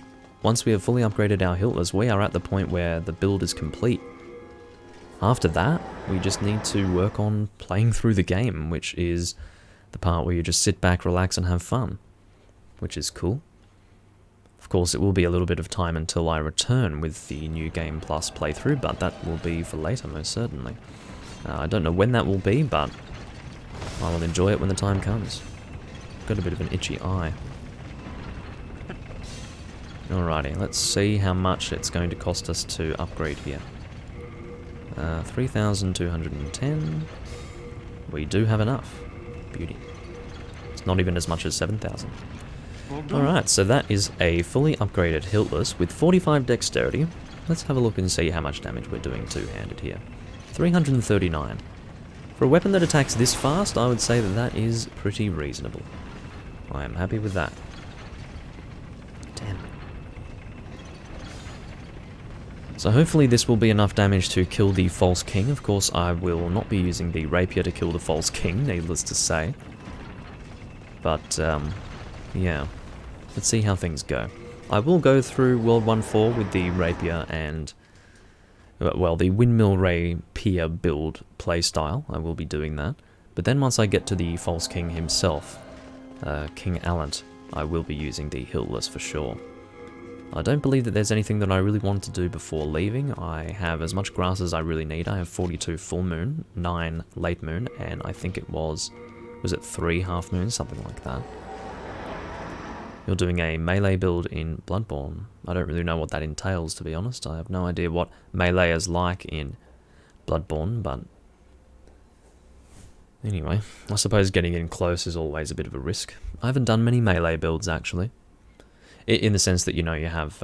Once we have fully upgraded our Hiltless, we are at the point where the build is complete. After that, we just need to work on playing through the game, which is the part where you just sit back, relax, and have fun, which is cool. Of course, it will be a little bit of time until I return with the New Game Plus playthrough, but that will be for later, most certainly. I don't know when that will be, but I will enjoy it when the time comes. Got a bit of an itchy eye. Alrighty, let's see how much it's going to cost us to upgrade here. 3,210. We do have enough. Beauty. It's not even as much as 7,000. Alright, so that is a fully upgraded Hiltless with 45 dexterity. Let's have a look and see how much damage we're doing two-handed here. 339. For a weapon that attacks this fast, I would say that that is pretty reasonable. I am happy with that. Damn. So hopefully this will be enough damage to kill the False King. Of course, I will not be using the Rapier to kill the False King, needless to say. But, yeah. Let's see how things go. I will go through World 1.4 with the Rapier and, well, the Windmill Rapier build playstyle. I will be doing that. But then once I get to the False King himself, King Allant, I will be using the Hiltless for sure. I don't believe that there's anything that I really want to do before leaving. I have as much grass as I really need. I have 42 full moon, 9 late moon, and I think it was it 3 half moons, something like that. You're doing a melee build in Bloodborne. I don't really know what that entails, to be honest. I have no idea what melee is like in Bloodborne, but anyway, I suppose getting in close is always a bit of a risk. I haven't done many melee builds, actually. In the sense that, you know, you have,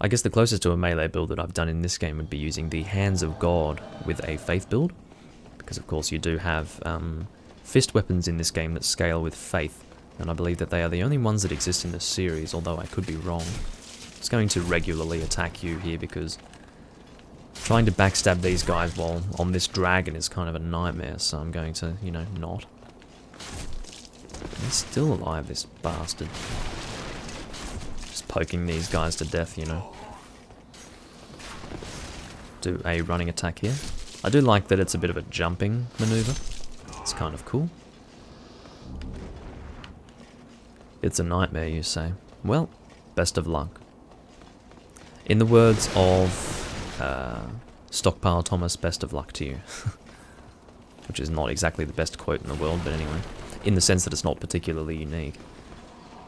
I guess the closest to a melee build that I've done in this game would be using the Hands of God with a faith build. Because, of course, you do have fist weapons in this game that scale with faith. And I believe that they are the only ones that exist in this series, although I could be wrong. It's going to regularly attack you here because trying to backstab these guys while on this dragon is kind of a nightmare, so I'm going to, you know, not. He's still alive, this bastard. Just poking these guys to death, you know. Do a running attack here. I do like that it's a bit of a jumping maneuver. It's kind of cool. It's a nightmare, you say. Well, best of luck. In the words of Stockpile Thomas, best of luck to you. Which is not exactly the best quote in the world, but anyway. In the sense that it's not particularly unique.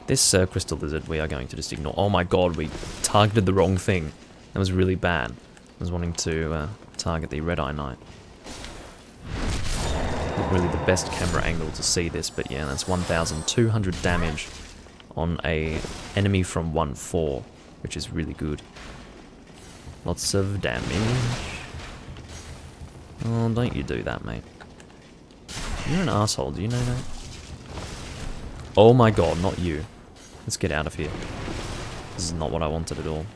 This crystal lizard we are going to just ignore. Oh my god, we targeted the wrong thing. That was really bad. I was wanting to target the Red-Eye Knight. Not really the best camera angle to see this, but yeah, that's 1,200 damage on a enemy from 1.4, which is really good. Lots of damage. Oh, don't you do that, mate. You're an asshole, do you know that? Oh my god, not you. Let's get out of here. This is not what I wanted at all.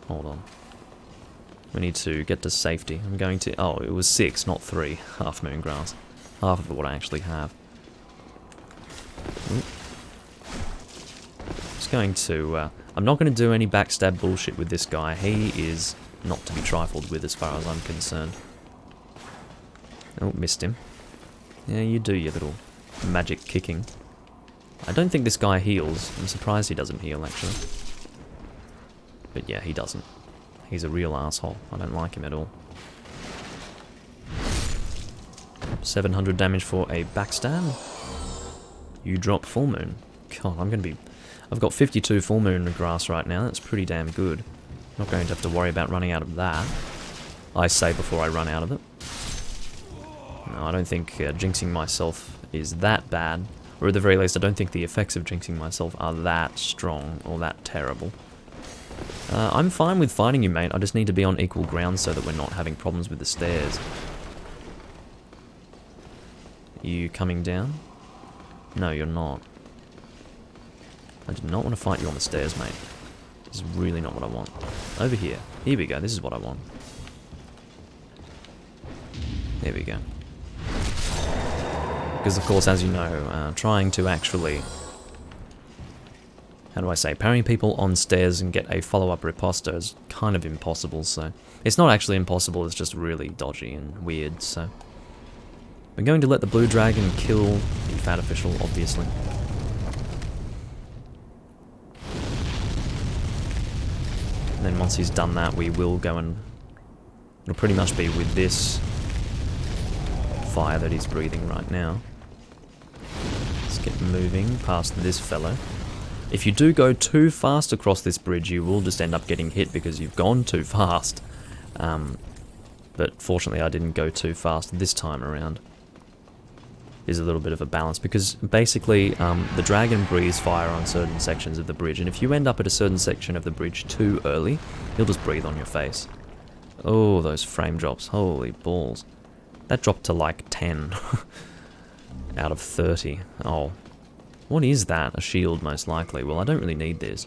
Hold on. We need to get to safety. I'm going to... Oh, it was 6, not 3. Half moon grass. Half of what I actually have. Ooh. Just going to... I'm not going to do any backstab bullshit with this guy. He is not to be trifled with as far as I'm concerned. Oh, missed him. Yeah, you do your little magic kicking. I don't think this guy heals. I'm surprised he doesn't heal, actually. But yeah, he doesn't. He's a real asshole. I don't like him at all. 700 damage for a backstab. You drop full moon. God, I'm going to be... I've got 52 full moon grass right now. That's pretty damn good. I'm not going to have to worry about running out of that. I say before I run out of it. No, I don't think jinxing myself is that bad. Or at the very least, I don't think the effects of jinxing myself are that strong or that terrible. I'm fine with fighting you, mate. I just need to be on equal ground so that we're not having problems with the stairs. Are you coming down? No, you're not. I do not want to fight you on the stairs, mate. This is really not what I want. Over here. Here we go. This is what I want. There we go. Because, of course, as you know, trying to actually... How do I say? Parrying people on stairs and get a follow-up riposta is kind of impossible, so... It's not actually impossible, it's just really dodgy and weird, so... We're going to let the blue dragon kill the fat official, obviously. And then once he's done that, we will go and... It'll pretty much be with this fire that he's breathing right now. Let's get moving past this fellow. If you do go too fast across this bridge, you will just end up getting hit because you've gone too fast. But fortunately I didn't go too fast this time around. Is a little bit of a balance because basically the dragon breathes fire on certain sections of the bridge, and if you end up at a certain section of the bridge too early, he'll just breathe on your face. Oh, those frame drops, holy balls. That dropped to like 10 out of 30. Oh, what is that? A shield most likely. Well, I don't really need this.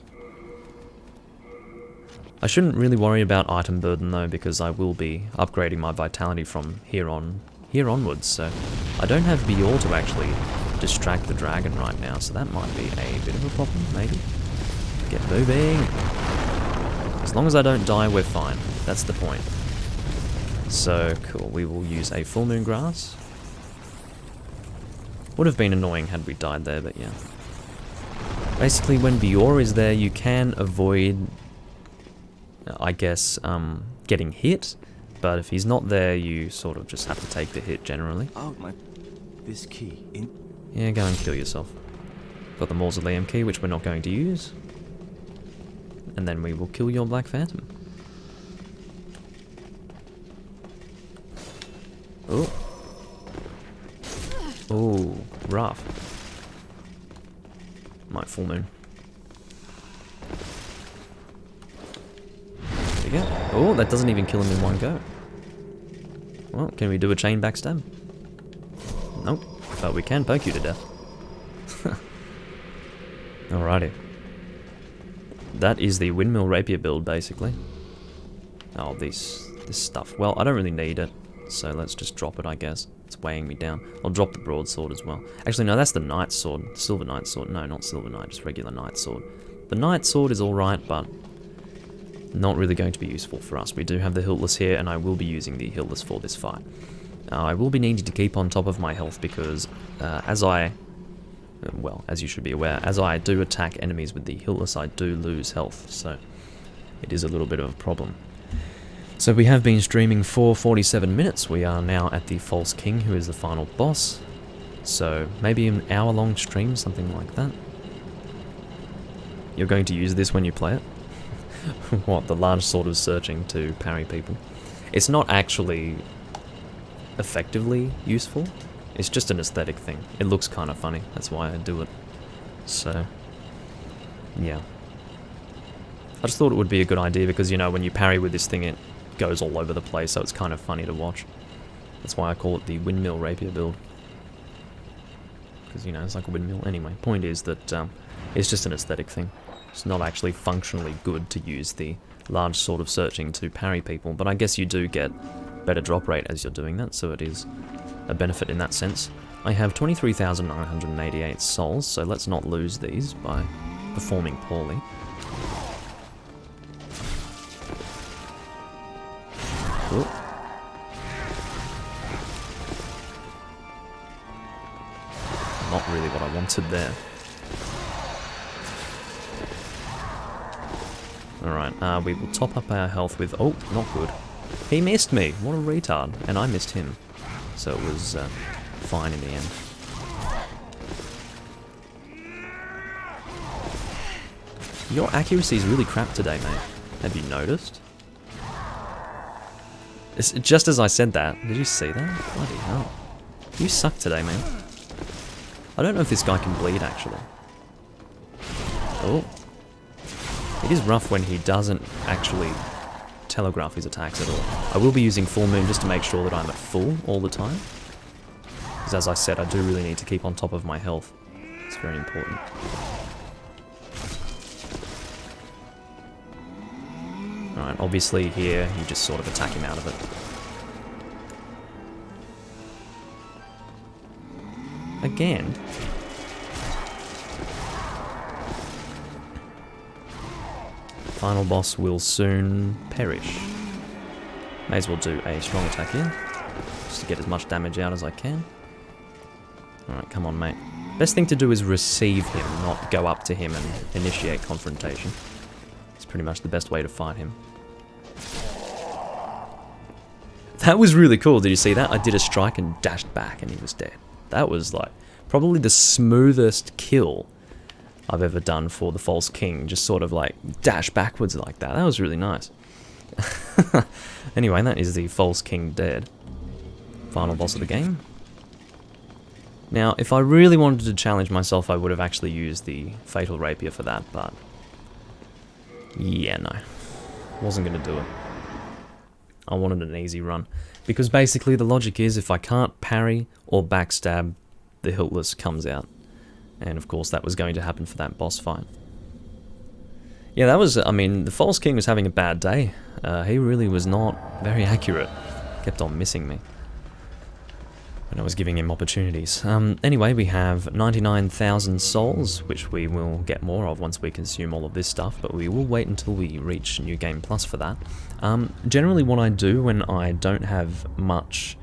I shouldn't really worry about item burden though, because I will be upgrading my vitality from here onwards, so I don't have Biorr to actually distract the dragon right now, so that might be a bit of a problem, maybe. Get moving! As long as I don't die, we're fine. That's the point. So, cool, we will use a full moon grass. Would have been annoying had we died there, but yeah. Basically, when Biorr is there, you can avoid, I guess, getting hit. But if he's not there, you sort of just have to take the hit generally. Oh, this key in. Yeah, go and kill yourself. Got the mausoleum key, which we're not going to use. And then we will kill your Black Phantom. Oh. Oh, rough. My full moon. There we go. Oh, that doesn't even kill him in one go. Well, can we do a chain backstab? Nope, but we can poke you to death. Alrighty. That is the Windmill Rapier build, basically. Oh, this stuff. Well, I don't really need it, so let's just drop it, I guess. It's weighing me down. I'll drop the broadsword as well. Actually, no, that's the Knight Sword. Silver Knight Sword. No, not Silver Knight, just regular Knight Sword. The Knight Sword is alright, but not really going to be useful for us. We do have the hiltless here, and I will be using the hiltless for this fight. I will be needing to keep on top of my health because as you should be aware, as I do attack enemies with the hiltless, I do lose health, so it is a little bit of a problem. So we have been streaming for 47 minutes. We are now at the False King, who is the final boss. So maybe an hour-long stream, something like that. You're going to use this when you play it? What, the large sword of searching to parry people? It's not actually effectively useful. It's just an aesthetic thing. It looks kind of funny, that's why I do it. So, yeah. I just thought it would be a good idea because, you know, when you parry with this thing, it goes all over the place, so it's kind of funny to watch. That's why I call it the Windmill Rapier build. Because, you know, it's like a windmill. Anyway, point is that it's just an aesthetic thing. It's not actually functionally good to use the large sword of searching to parry people, but I guess you do get better drop rate as you're doing that, so it is a benefit in that sense. I have 23,988 souls, so let's not lose these by performing poorly. Ooh. Not really what I wanted there. Alright, we will top up our health with... Oh, not good. He missed me! What a retard. And I missed him. So it was fine in the end. Your accuracy is really crap today, mate. Have you noticed? It's just as I said that. Did you see that? Bloody hell. You suck today, man. I don't know if this guy can bleed, actually. Oh. It is rough when he doesn't actually telegraph his attacks at all. I will be using Full Moon just to make sure that I'm at full all the time. Because as I said, I do really need to keep on top of my health. It's very important. Alright, obviously here you just sort of attack him out of it. Again. Final boss will soon perish. May as well do a strong attack here, just to get as much damage out as I can. Alright, come on, mate. Best thing to do is receive him, not go up to him and initiate confrontation. It's pretty much the best way to fight him. That was really cool, did you see that? I did a strike and dashed back and he was dead. That was like, probably the smoothest kill I've ever done for the False King. Just sort of like dash backwards like that. That was really nice. Anyway, that is the False King dead. Final boss of the game. Now, if I really wanted to challenge myself, I would have actually used the Fatal Rapier for that, but yeah, no. Wasn't going to do it. I wanted an easy run. Because basically the logic is if I can't parry or backstab, the Hiltless comes out. And of course that was going to happen for that boss fight. Yeah, that was, I mean, the False King was having a bad day. He really was not very accurate. Kept on missing me when I was giving him opportunities. Anyway, we have 99,000 souls, which we will get more of once we consume all of this stuff, but we will wait until we reach New Game Plus for that. Generally what I do when I don't have much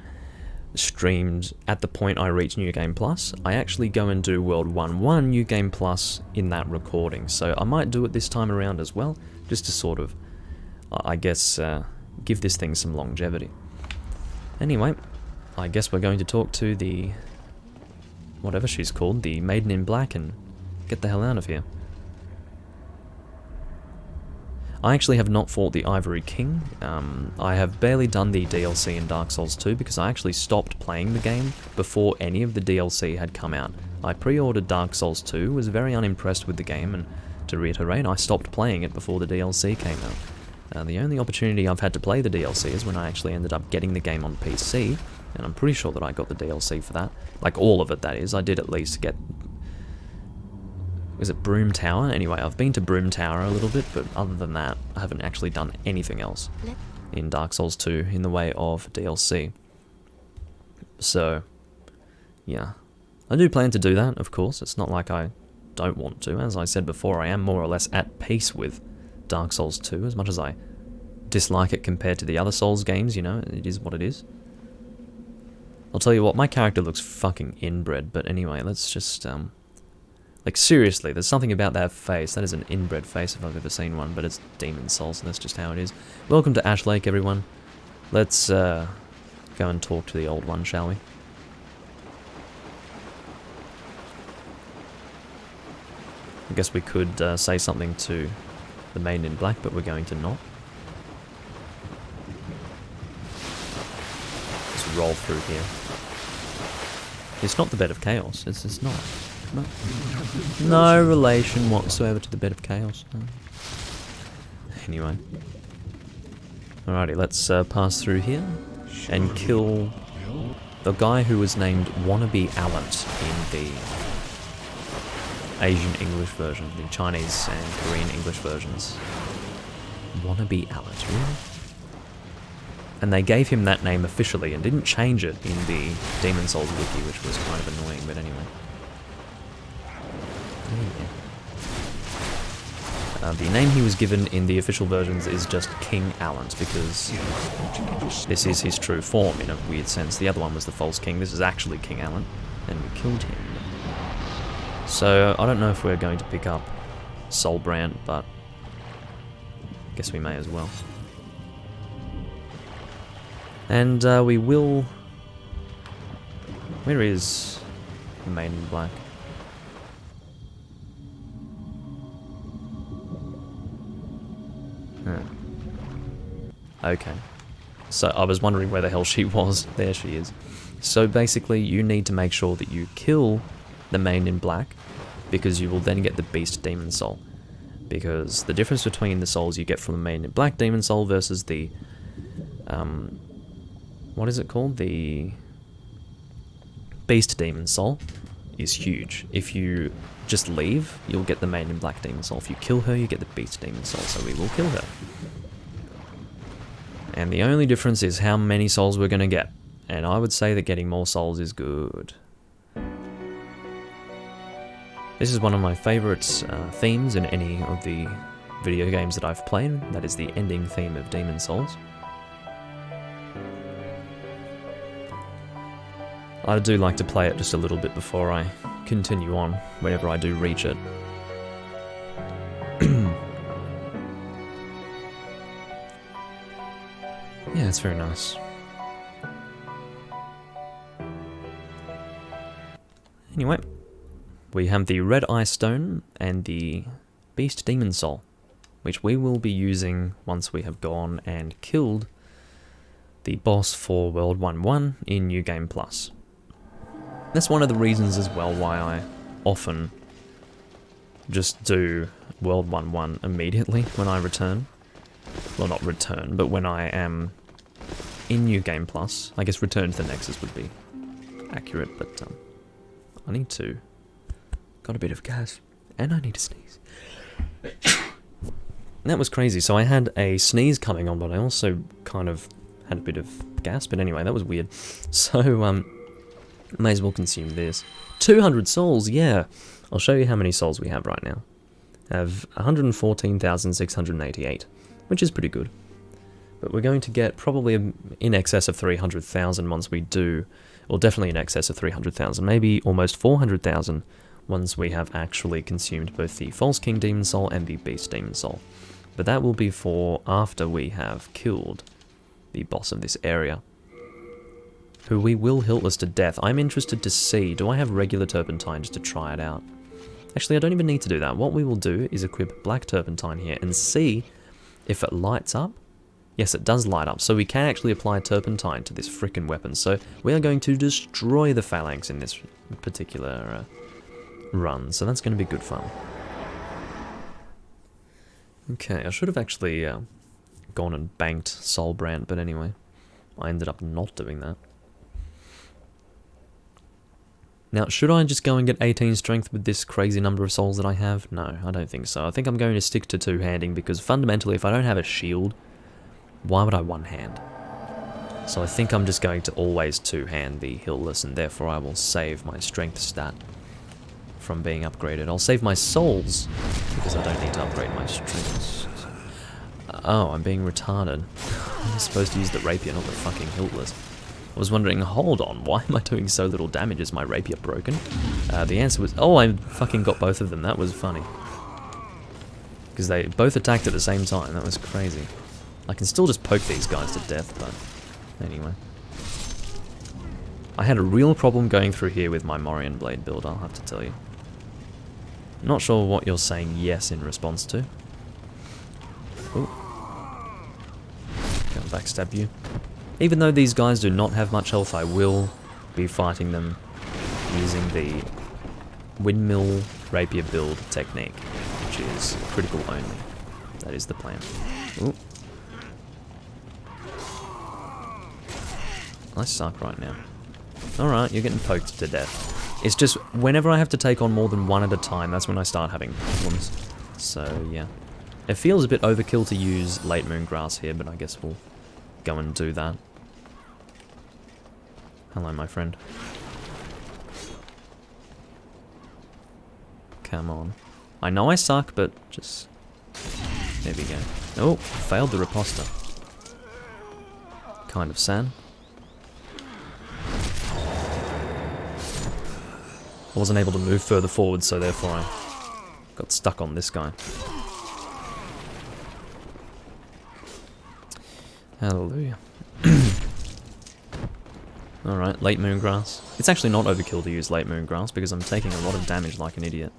streamed at the point I reach New Game Plus, I actually go and do World 1-1 New Game Plus in that recording, so I might do it this time around as well, just to sort of, I guess, give this thing some longevity. Anyway, I guess we're going to talk to the, whatever she's called, the Maiden in Black, and get the hell out of here. I actually have not fought the Ivory King. I have barely done the DLC in Dark Souls 2 because I actually stopped playing the game before any of the DLC had come out. I pre-ordered Dark Souls 2, was very unimpressed with the game, and to reiterate, I stopped playing it before the DLC came out. The only opportunity I've had to play the DLC is when I actually ended up getting the game on PC, and I'm pretty sure that I got the DLC for that. Like all of it, that is. I did at least get... Was it Broom Tower? Anyway, I've been to Broom Tower a little bit, but other than that, I haven't actually done anything else in Dark Souls 2 in the way of DLC. So, yeah. I do plan to do that, of course. It's not like I don't want to. As I said before, I am more or less at peace with Dark Souls 2, as much as I dislike it compared to the other Souls games, you know, it is what it is. I'll tell you what, my character looks fucking inbred, but anyway, let's just, like, seriously, there's something about that face. That is an inbred face if I've ever seen one, but it's Demon Souls, and that's just how it is. Welcome to Ash Lake, everyone. Let's go and talk to the old one, shall we? I guess we could say something to the Maiden in Black, but we're going to not. Just roll through here. It's not the Bed of Chaos. It's not. No relation whatsoever to the Bed of Chaos. No. Anyway. Alrighty, let's pass through here and kill the guy who was named Wannabe Allant in the Asian English version, the Chinese and Korean English versions. Wannabe Allant, really? And they gave him that name officially and didn't change it in the Demon Souls wiki, which was kind of annoying, but anyway. The name he was given in the official versions is just King Allant, because this is his true form in a weird sense. The other one was the False King, this is actually King Allant, and we killed him. So, I don't know if we're going to pick up Soulbrand, but I guess we may as well. And we will... Where is the Maiden in Black? Okay. So I was wondering where the hell she was. There she is. So basically you need to make sure that you kill the Maiden in Black, because you will then get the Beast Demon Soul. Because the difference between the souls you get from the Maiden in Black Demon Soul versus the... what is it called? The Beast Demon Soul is huge. If you just leave, you'll get the Maiden in Black Demon Soul. If you kill her, you get the Beast Demon Soul, so we will kill her. And the only difference is how many souls we're going to get. And I would say that getting more souls is good. This is one of my favourite themes in any of the video games that I've played. That is the ending theme of Demon Souls. I do like to play it just a little bit before I continue on, whenever I do reach it. Yeah, it's very nice. Anyway, we have the Red Eye Stone and the Beast Demon Soul, which we will be using once we have gone and killed the boss for World 1-1 in New Game Plus. That's one of the reasons as well why I often just do World 1-1 immediately when I return. Well, not return, but when I am in New Game Plus. I guess return to the Nexus would be accurate, but I need to. Got a bit of gas, and I need to sneeze. That was crazy. So I had a sneeze coming on, but I also kind of had a bit of gas. But anyway, that was weird. So may as well consume this. 200 souls, yeah. I'll show you how many souls we have right now. I have 114,688, which is pretty good. But we're going to get probably in excess of 300,000 once we do, or definitely in excess of 300,000, maybe almost 400,000 once we have actually consumed both the False King Demon Soul and the Beast Demon Soul. But that will be for after we have killed the boss of this area, who we will hiltless to death. I'm interested to see, do I have regular turpentine just to try it out? Actually, I don't even need to do that. What we will do is equip black turpentine here and see if it lights up. Yes, it does light up, so we can actually apply turpentine to this frickin' weapon. So we are going to destroy the phalanx in this particular run, so that's going to be good fun. Okay, I should have actually gone and banked Soulbrand, but anyway, I ended up not doing that. Now, should I just go and get 18 strength with this crazy number of souls that I have? No, I don't think so. I think I'm going to stick to two-handing because fundamentally, if I don't have a shield, why would I one-hand? So I think I'm just going to always two-hand the hillless, and therefore I will save my strength stat from being upgraded. I'll save my souls because I don't need to upgrade my strengths. Oh, I'm being retarded. I'm supposed to use the rapier, not the fucking hillless. I was wondering, hold on, why am I doing so little damage? Is my rapier broken? The answer was, oh, I fucking got both of them. That was funny. Because they both attacked at the same time. That was crazy. I can still just poke these guys to death, but anyway. I had a real problem going through here with my Morian Blade build, I'll have to tell you. Not sure what you're saying yes in response to. Ooh. Gonna backstab you. Even though these guys do not have much health, I will be fighting them using the Windmill Rapier build technique, which is critical only. That is the plan. Ooh. I suck right now. Alright, you're getting poked to death. It's just, whenever I have to take on more than one at a time, that's when I start having problems. So, yeah. It feels a bit overkill to use Late Moon Grass here, but I guess we'll go and do that. Hello, my friend. Come on. I know I suck, but just... There we go. Oh, failed the riposta. Kind of sad. I wasn't able to move further forward, so therefore I got stuck on this guy. Hallelujah. Alright, Late Moon Grass. It's actually not overkill to use Late Moon Grass because I'm taking a lot of damage like an idiot.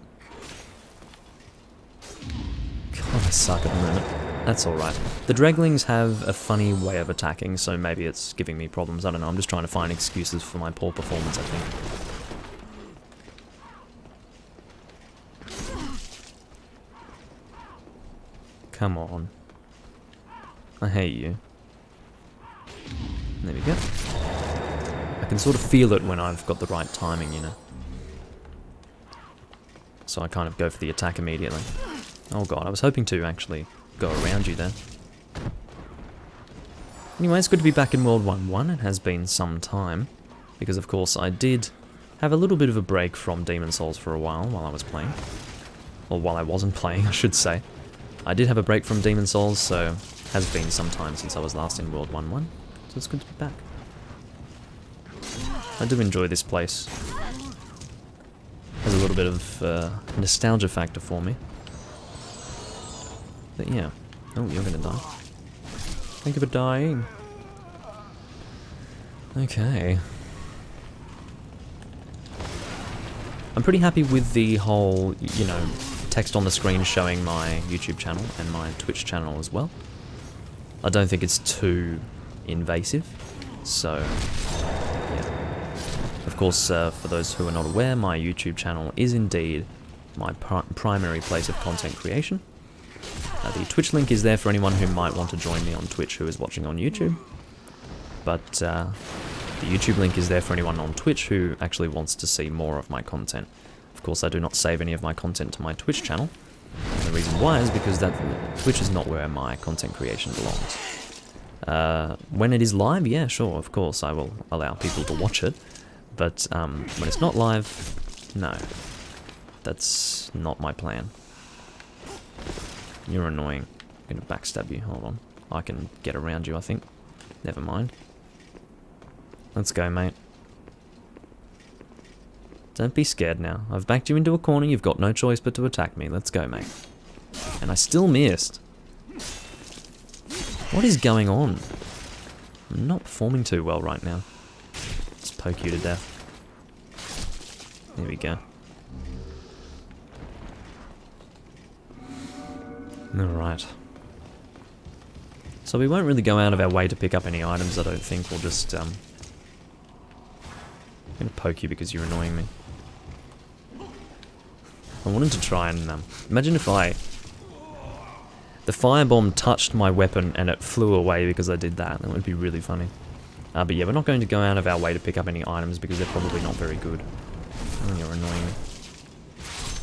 God, I suck at the moment. That's alright. The Dreglings have a funny way of attacking, so maybe it's giving me problems. I don't know, I'm just trying to find excuses for my poor performance, I think. Come on. I hate you. There we go. I can sort of feel it when I've got the right timing, you know. So I kind of go for the attack immediately. Oh god, I was hoping to actually go around you there. Anyway, it's good to be back in World 1-1. It has been some time. Because of course I did have a little bit of a break from Demon Souls for a while I was playing. Or while I wasn't playing, I should say. I did have a break from Demon Souls, so it has been some time since I was last in World 1-1, so it's good to be back. I do enjoy this place. Has a little bit of nostalgia factor for me. But yeah. Oh, you're gonna die. Thank you for dying. Okay. I'm pretty happy with the whole, you know, text on the screen showing my YouTube channel and my Twitch channel as well. I don't think it's too invasive, so yeah. Of course, for those who are not aware, my YouTube channel is indeed my primary place of content creation. The Twitch link is there for anyone who might want to join me on Twitch who is watching on YouTube, but the YouTube link is there for anyone on Twitch who actually wants to see more of my content. Of course, I do not save any of my content to my Twitch channel, and the reason why is because Twitch is not where my content creation belongs. When it is live, yeah, sure, of course, I will allow people to watch it, but when it's not live, no, that's not my plan. You're annoying. I'm gonna backstab you. Hold on. I can get around you, I think. Never mind. Let's go, mate. Don't be scared now. I've backed you into a corner. You've got no choice but to attack me. Let's go, mate. And I still missed. What is going on? I'm not performing too well right now. Just poke you to death. There we go. Alright. So we won't really go out of our way to pick up any items, I don't think. We'll just, I'm gonna poke you because you're annoying me. I wanted to try and, imagine if the firebomb touched my weapon and it flew away because I did that. That would be really funny. But yeah, we're not going to go out of our way to pick up any items because they're probably not very good. Oh, you're annoying me.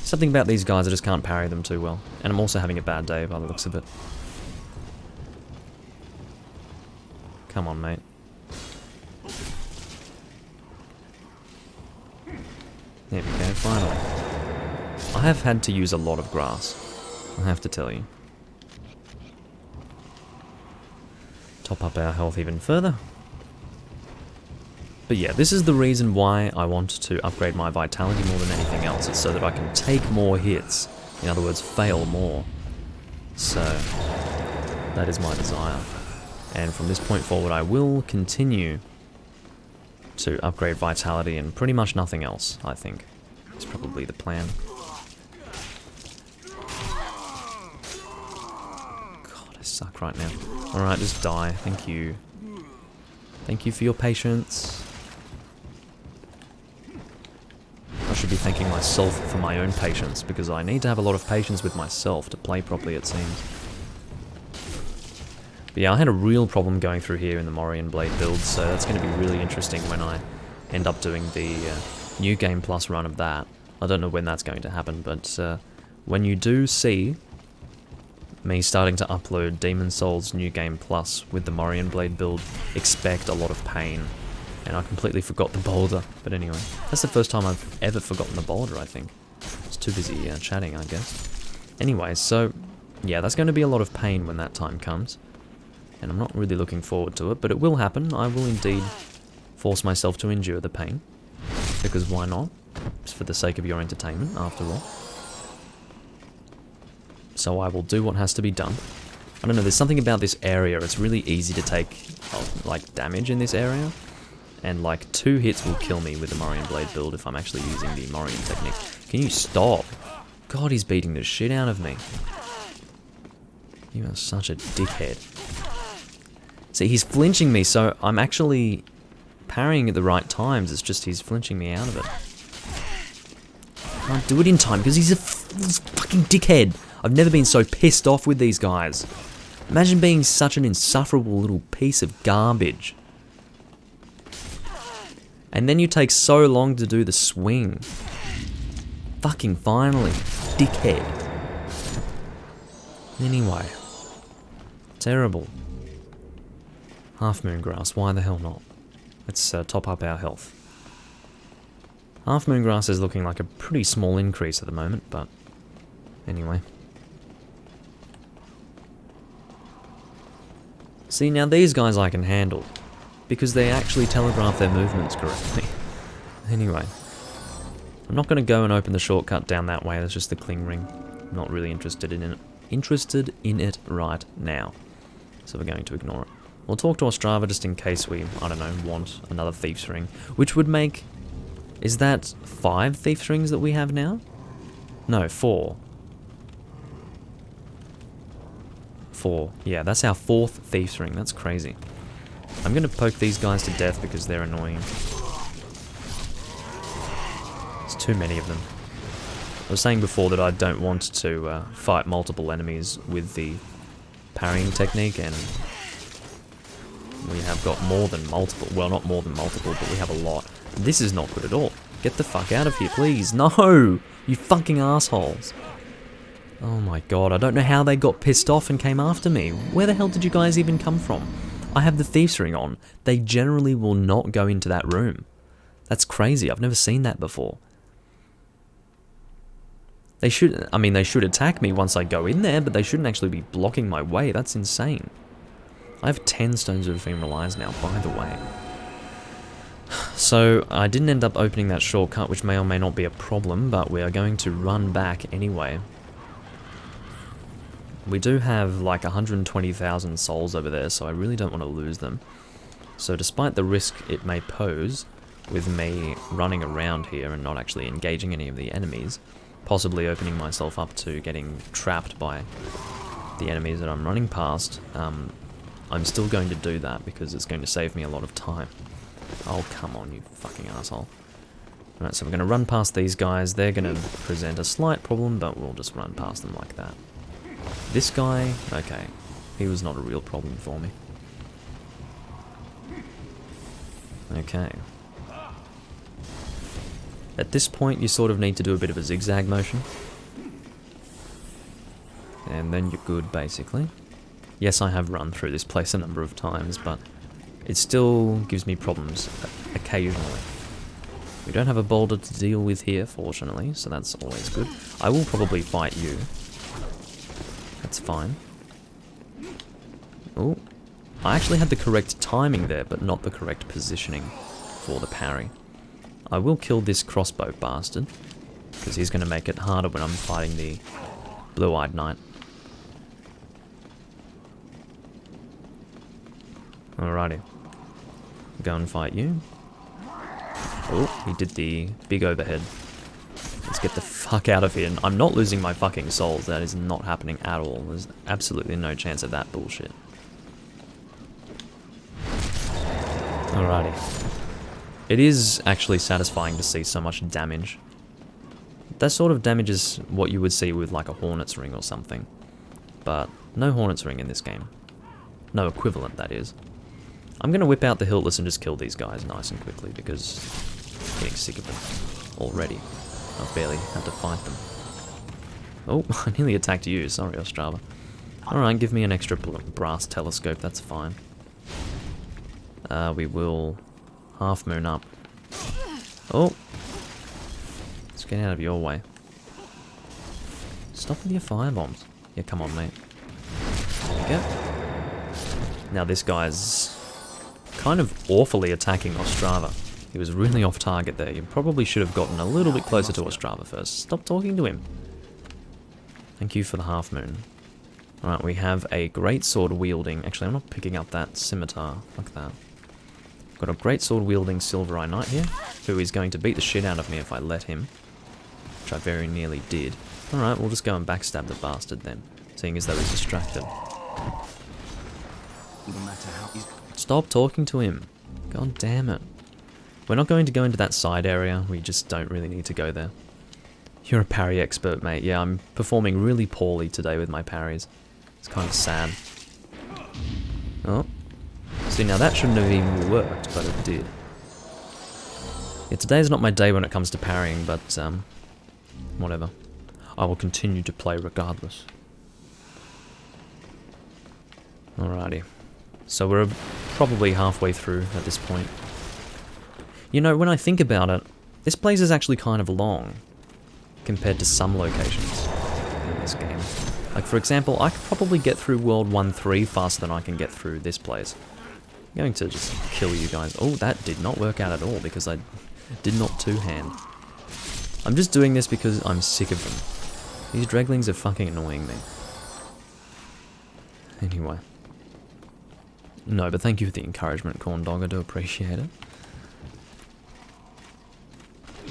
Something about these guys, I just can't parry them too well. And I'm also having a bad day by the looks of it. Come on, mate. There we go, finally. I have had to use a lot of grass, I have to tell you. Top up our health even further. But yeah, this is the reason why I want to upgrade my vitality more than anything else. It's so that I can take more hits. In other words, fail more. So, that is my desire. And from this point forward, I will continue to upgrade vitality and pretty much nothing else, I think. It's probably the plan. God, I suck right now. Alright, just die. Thank you. Thank you for your patience. I should be thanking myself for my own patience, because I need to have a lot of patience with myself to play properly, it seems. But yeah, I had a real problem going through here in the Morian Blade build, so that's going to be really interesting when I end up doing the New Game Plus run of that. I don't know when that's going to happen, but when you do see me starting to upload Demon Souls New Game Plus with the Morian Blade build, expect a lot of pain. And I completely forgot the boulder, but anyway, that's the first time I've ever forgotten the boulder, I think. I was too busy chatting, I guess. Anyway, so yeah, that's going to be a lot of pain when that time comes. And I'm not really looking forward to it, but it will happen. I will indeed force myself to endure the pain. Because why not? It's for the sake of your entertainment, after all. So I will do what has to be done. I don't know, there's something about this area. It's really easy to take, like, damage in this area. And, like, 2 hits will kill me with the Morian Blade build if I'm actually using the Morian technique. Can you stop? God, he's beating the shit out of me. You are such a dickhead. See, he's flinching me, so I'm actually parrying at the right times. It's just he's flinching me out of it. I can't do it in time because he's a fucking dickhead. I've never been so pissed off with these guys. Imagine being such an insufferable little piece of garbage. And then you take so long to do the swing. Fucking finally, dickhead. Anyway. Terrible. Half Moon Grass, why the hell not? Let's top up our health. Half Moon Grass is looking like a pretty small increase at the moment, but anyway. See, now these guys I can handle, because they actually telegraph their movements correctly. Anyway. I'm not going to go and open the shortcut down that way, that's just the cling ring. I'm not really interested in it right now. So we're going to ignore it. We'll talk to Ostrava just in case we, I don't know, want another Thief's Ring, which would make Is that 5 thief rings that we have now? No, 4. 4. Yeah, that's our 4th thief's ring. That's crazy. I'm gonna poke these guys to death because they're annoying. There's too many of them. I was saying before that I don't want to fight multiple enemies with the parrying technique, and we have got more than multiple. Well, not more than multiple, but we have a lot. This is not good at all. Get the fuck out of here, please. No! You fucking assholes. Oh my god, I don't know how they got pissed off and came after me. Where the hell did you guys even come from? I have the Thief's Ring on. They generally will not go into that room. That's crazy. I've never seen that before. They should, I mean, they should attack me once I go in there, but they shouldn't actually be blocking my way. That's insane. I have 10 Stones of Ephemeral Eyes now, by the way. So, I didn't end up opening that shortcut, which may or may not be a problem, but we are going to run back anyway. We do have like 120,000 souls over there, so I really don't want to lose them. So despite the risk it may pose with me running around here and not actually engaging any of the enemies, possibly opening myself up to getting trapped by the enemies that I'm running past, I'm still going to do that because it's going to save me a lot of time. Oh, come on, you fucking asshole. Alright, so we're going to run past these guys. They're going to present a slight problem, but we'll just run past them like that. This guy, okay, he was not a real problem for me. Okay. At this point, you sort of need to do a bit of a zigzag motion. And then you're good, basically. Yes, I have run through this place a number of times, but it still gives me problems occasionally. We don't have a boulder to deal with here, fortunately, so that's always good. I will probably fight you. That's fine. Oh, I actually had the correct timing there, but not the correct positioning for the parry. I will kill this crossbow bastard, because he's going to make it harder when I'm fighting the blue-eyed knight. Alrighty. Go and fight you. Oh, he did the big overhead. Let's get the fuck out of here. I'm not losing my fucking souls. That is not happening at all. There's absolutely no chance of that bullshit. Alrighty. It is actually satisfying to see so much damage. That sort of damage is what you would see with like a Hornet's Ring or something. But no Hornet's Ring in this game. No equivalent, that is. I'm going to whip out the Hiltless and just kill these guys nice and quickly because I'm getting sick of them already. I've barely had to fight them. Oh, I nearly attacked you. Sorry, Ostrava. Alright, give me an extra brass telescope. That's fine. We will half moon up. Oh! Let's get out of your way. Stop with your firebombs. Yeah, come on, mate. There we go. Now this guy's kind of awfully attacking Ostrava. He was really off target there. You probably should have gotten a little bit closer to Ostrava first. Stop talking to him. Thank you for the half moon. Alright, we have a great sword wielding. Actually, I'm not picking up that scimitar. Fuck that. Got a great sword wielding Silver Eye Knight here, who is going to beat the shit out of me if I let him. Which I very nearly did. Alright, we'll just go and backstab the bastard then, seeing as though he's distracted. No matter how Stop talking to him. God damn it. We're not going to go into that side area. We just don't really need to go there. You're a parry expert, mate. Yeah, I'm performing really poorly today with my parries. It's kind of sad. Oh. See, now that shouldn't have even worked, but it did. Yeah, today's not my day when it comes to parrying, but, whatever. I will continue to play regardless. Alrighty. So we're probably halfway through at this point. You know, when I think about it, this place is actually kind of long compared to some locations in this game. Like, for example, I could probably get through World 1-3 faster than I can get through this place. I'm going to just kill you guys. Oh, that did not work out at all because I did not two-hand. I'm just doing this because I'm sick of them. These Dreglings are fucking annoying me. Anyway. No, but thank you for the encouragement, Corn Dog. I do appreciate it.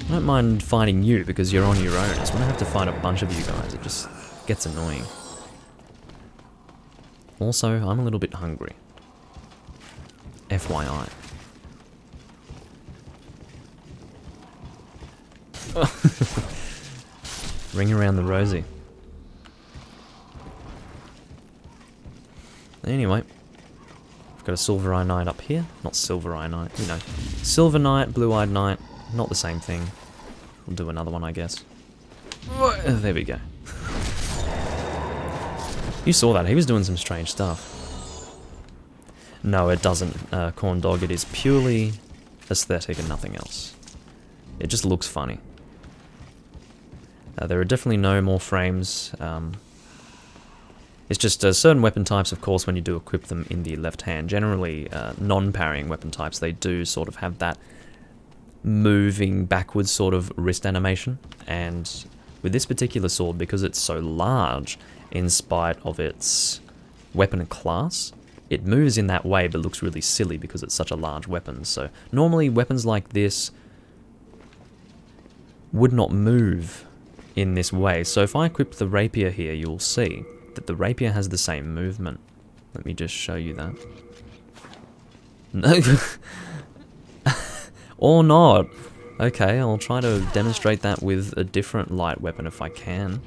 I don't mind fighting you because you're on your own. It's when I have to fight a bunch of you guys, it just gets annoying. Also, I'm a little bit hungry. FYI. Ring around the rosy. Anyway, I've got a silver-eye knight up here. Not silver-eye knight, you know. Silver knight, blue-eyed knight, not the same thing. We'll do another one, I guess. There we go. You saw that, he was doing some strange stuff. No, it doesn't, Corn Dog. It is purely aesthetic and nothing else. It just looks funny. There are definitely no more frames. It's just certain weapon types, of course, when you do equip them in the left hand, generally non-parrying weapon types, they do sort of have that moving backwards sort of wrist animation. And with this particular sword, because it's so large, in spite of its weapon class, it moves in that way but looks really silly because it's such a large weapon. So normally weapons like this would not move in this way. So if I equip the Rapier here, you'll see that the Rapier has the same movement. Let me just show you that. No. Or not. Okay, I'll try to demonstrate that with a different light weapon if I can.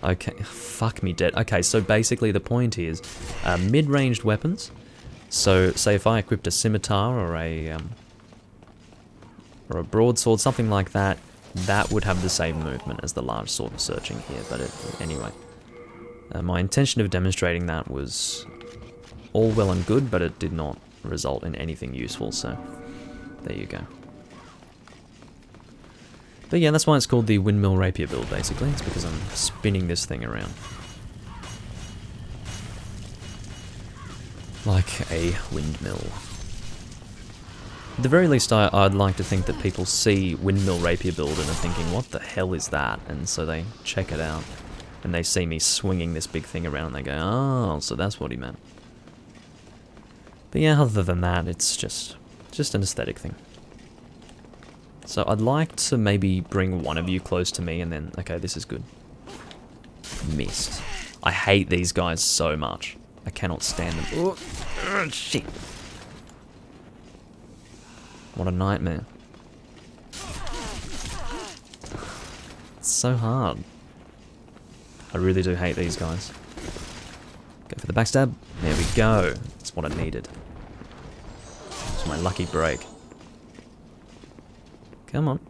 Okay, fuck me dead. Okay, so basically the point is mid-ranged weapons. So say if I equipped a scimitar or a broadsword, something like that, that would have the same movement as the large sword searching here. But anyway, my intention of demonstrating that was all well and good, but it did not result in anything useful, so there you go. But yeah, that's why it's called the Windmill Rapier build, basically. It's because I'm spinning this thing around. Like a windmill. At the very least, I'd like to think that people see Windmill Rapier build and are thinking, what the hell is that? And so they check it out. And they see me swinging this big thing around and they go, oh, so that's what he meant. But yeah, other than that, it's just an aesthetic thing. So I'd like to maybe bring one of you close to me and then, okay, this is good. Missed. I hate these guys so much. I cannot stand them. Oh, shit. What a nightmare. It's so hard. I really do hate these guys. Go for the backstab. There we go. That's what I needed. It's my lucky break. Come on.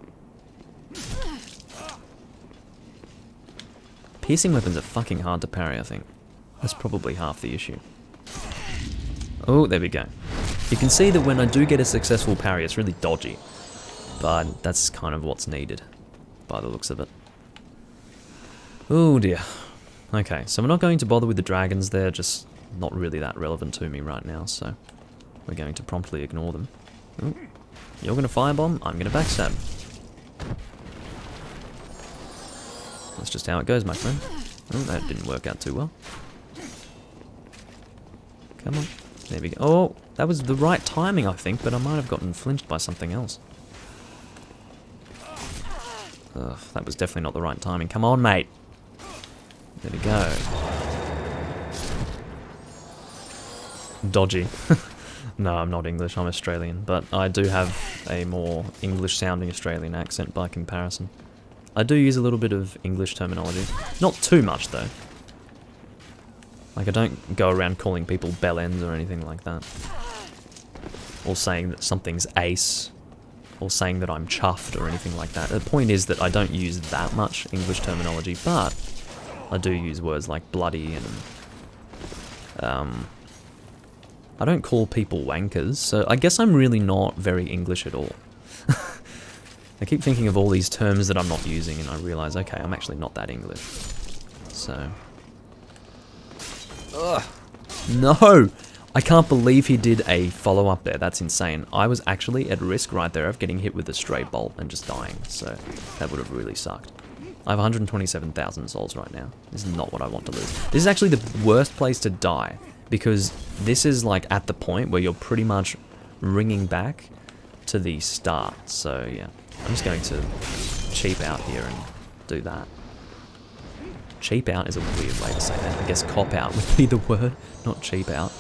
Piercing weapons are fucking hard to parry, I think. That's probably half the issue. Oh, there we go. You can see that when I do get a successful parry, it's really dodgy. But that's kind of what's needed, by the looks of it. Oh dear. Okay, so we're not going to bother with the dragons. They're just not really that relevant to me right now, so we're going to promptly ignore them. Ooh. You're going to firebomb, I'm going to backstab. That's just how it goes, my friend. Oh, that didn't work out too well. Come on. There we go. Oh, that was the right timing, I think, but I might have gotten flinched by something else. Ugh, that was definitely not the right timing. Come on, mate. There we go. Dodgy. No, I'm not English, I'm Australian, but I do have a more English-sounding Australian accent by comparison. I do use a little bit of English terminology. Not too much, though. Like, I don't go around calling people bellends or anything like that. Or saying that something's ace. Or saying that I'm chuffed or anything like that. The point is that I don't use that much English terminology, but I do use words like bloody and... I don't call people wankers, so I guess I'm really not very English at all. I keep thinking of all these terms that I'm not using and I realise, okay, I'm actually not that English. So... Ugh. No! I can't believe he did a follow-up there, that's insane. I was actually at risk right there of getting hit with a stray bolt and just dying, so that would have really sucked. I have 127,000 souls right now. This is not what I want to lose. This is actually the worst place to die, because this is like at the point where you're pretty much ringing back to the start. So yeah, I'm just going to cheap out here and do that. Cheap out is a weird way to say that. I guess cop out would be the word, not cheap out.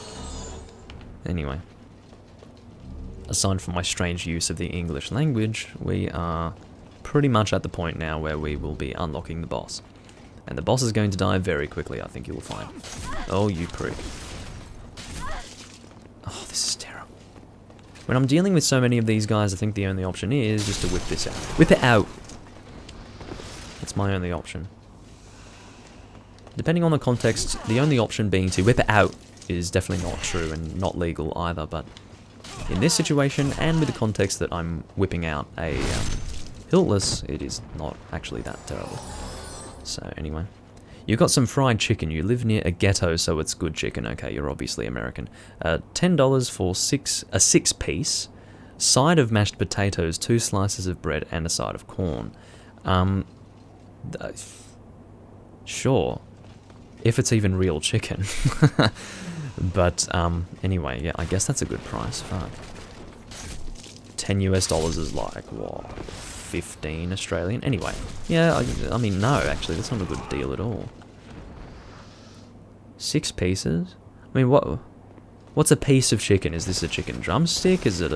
Anyway. Aside from my strange use of the English language, we are pretty much at the point now where we will be unlocking the boss. And the boss is going to die very quickly, I think you will find. Oh, you prick. Oh, this is terrible. When I'm dealing with so many of these guys, I think the only option is just to whip this out. Whip it out! That's my only option. Depending on the context, the only option being to whip it out is definitely not true and not legal either, but in this situation, and with the context that I'm whipping out a hiltless, it is not actually that terrible. So anyway, you got some fried chicken. You live near a ghetto, so it's good chicken. Okay, you're obviously American. $10 for a 6-piece, side of mashed potatoes, 2 slices of bread, and a side of corn. Sure, if it's even real chicken. But anyway, yeah, I guess that's a good price. Fuck. $10 US is like, what, 15 Australian? Anyway, yeah, I mean, no, actually, that's not a good deal at all. 6 pieces? I mean, what's a piece of chicken? Is this a chicken drumstick? Is it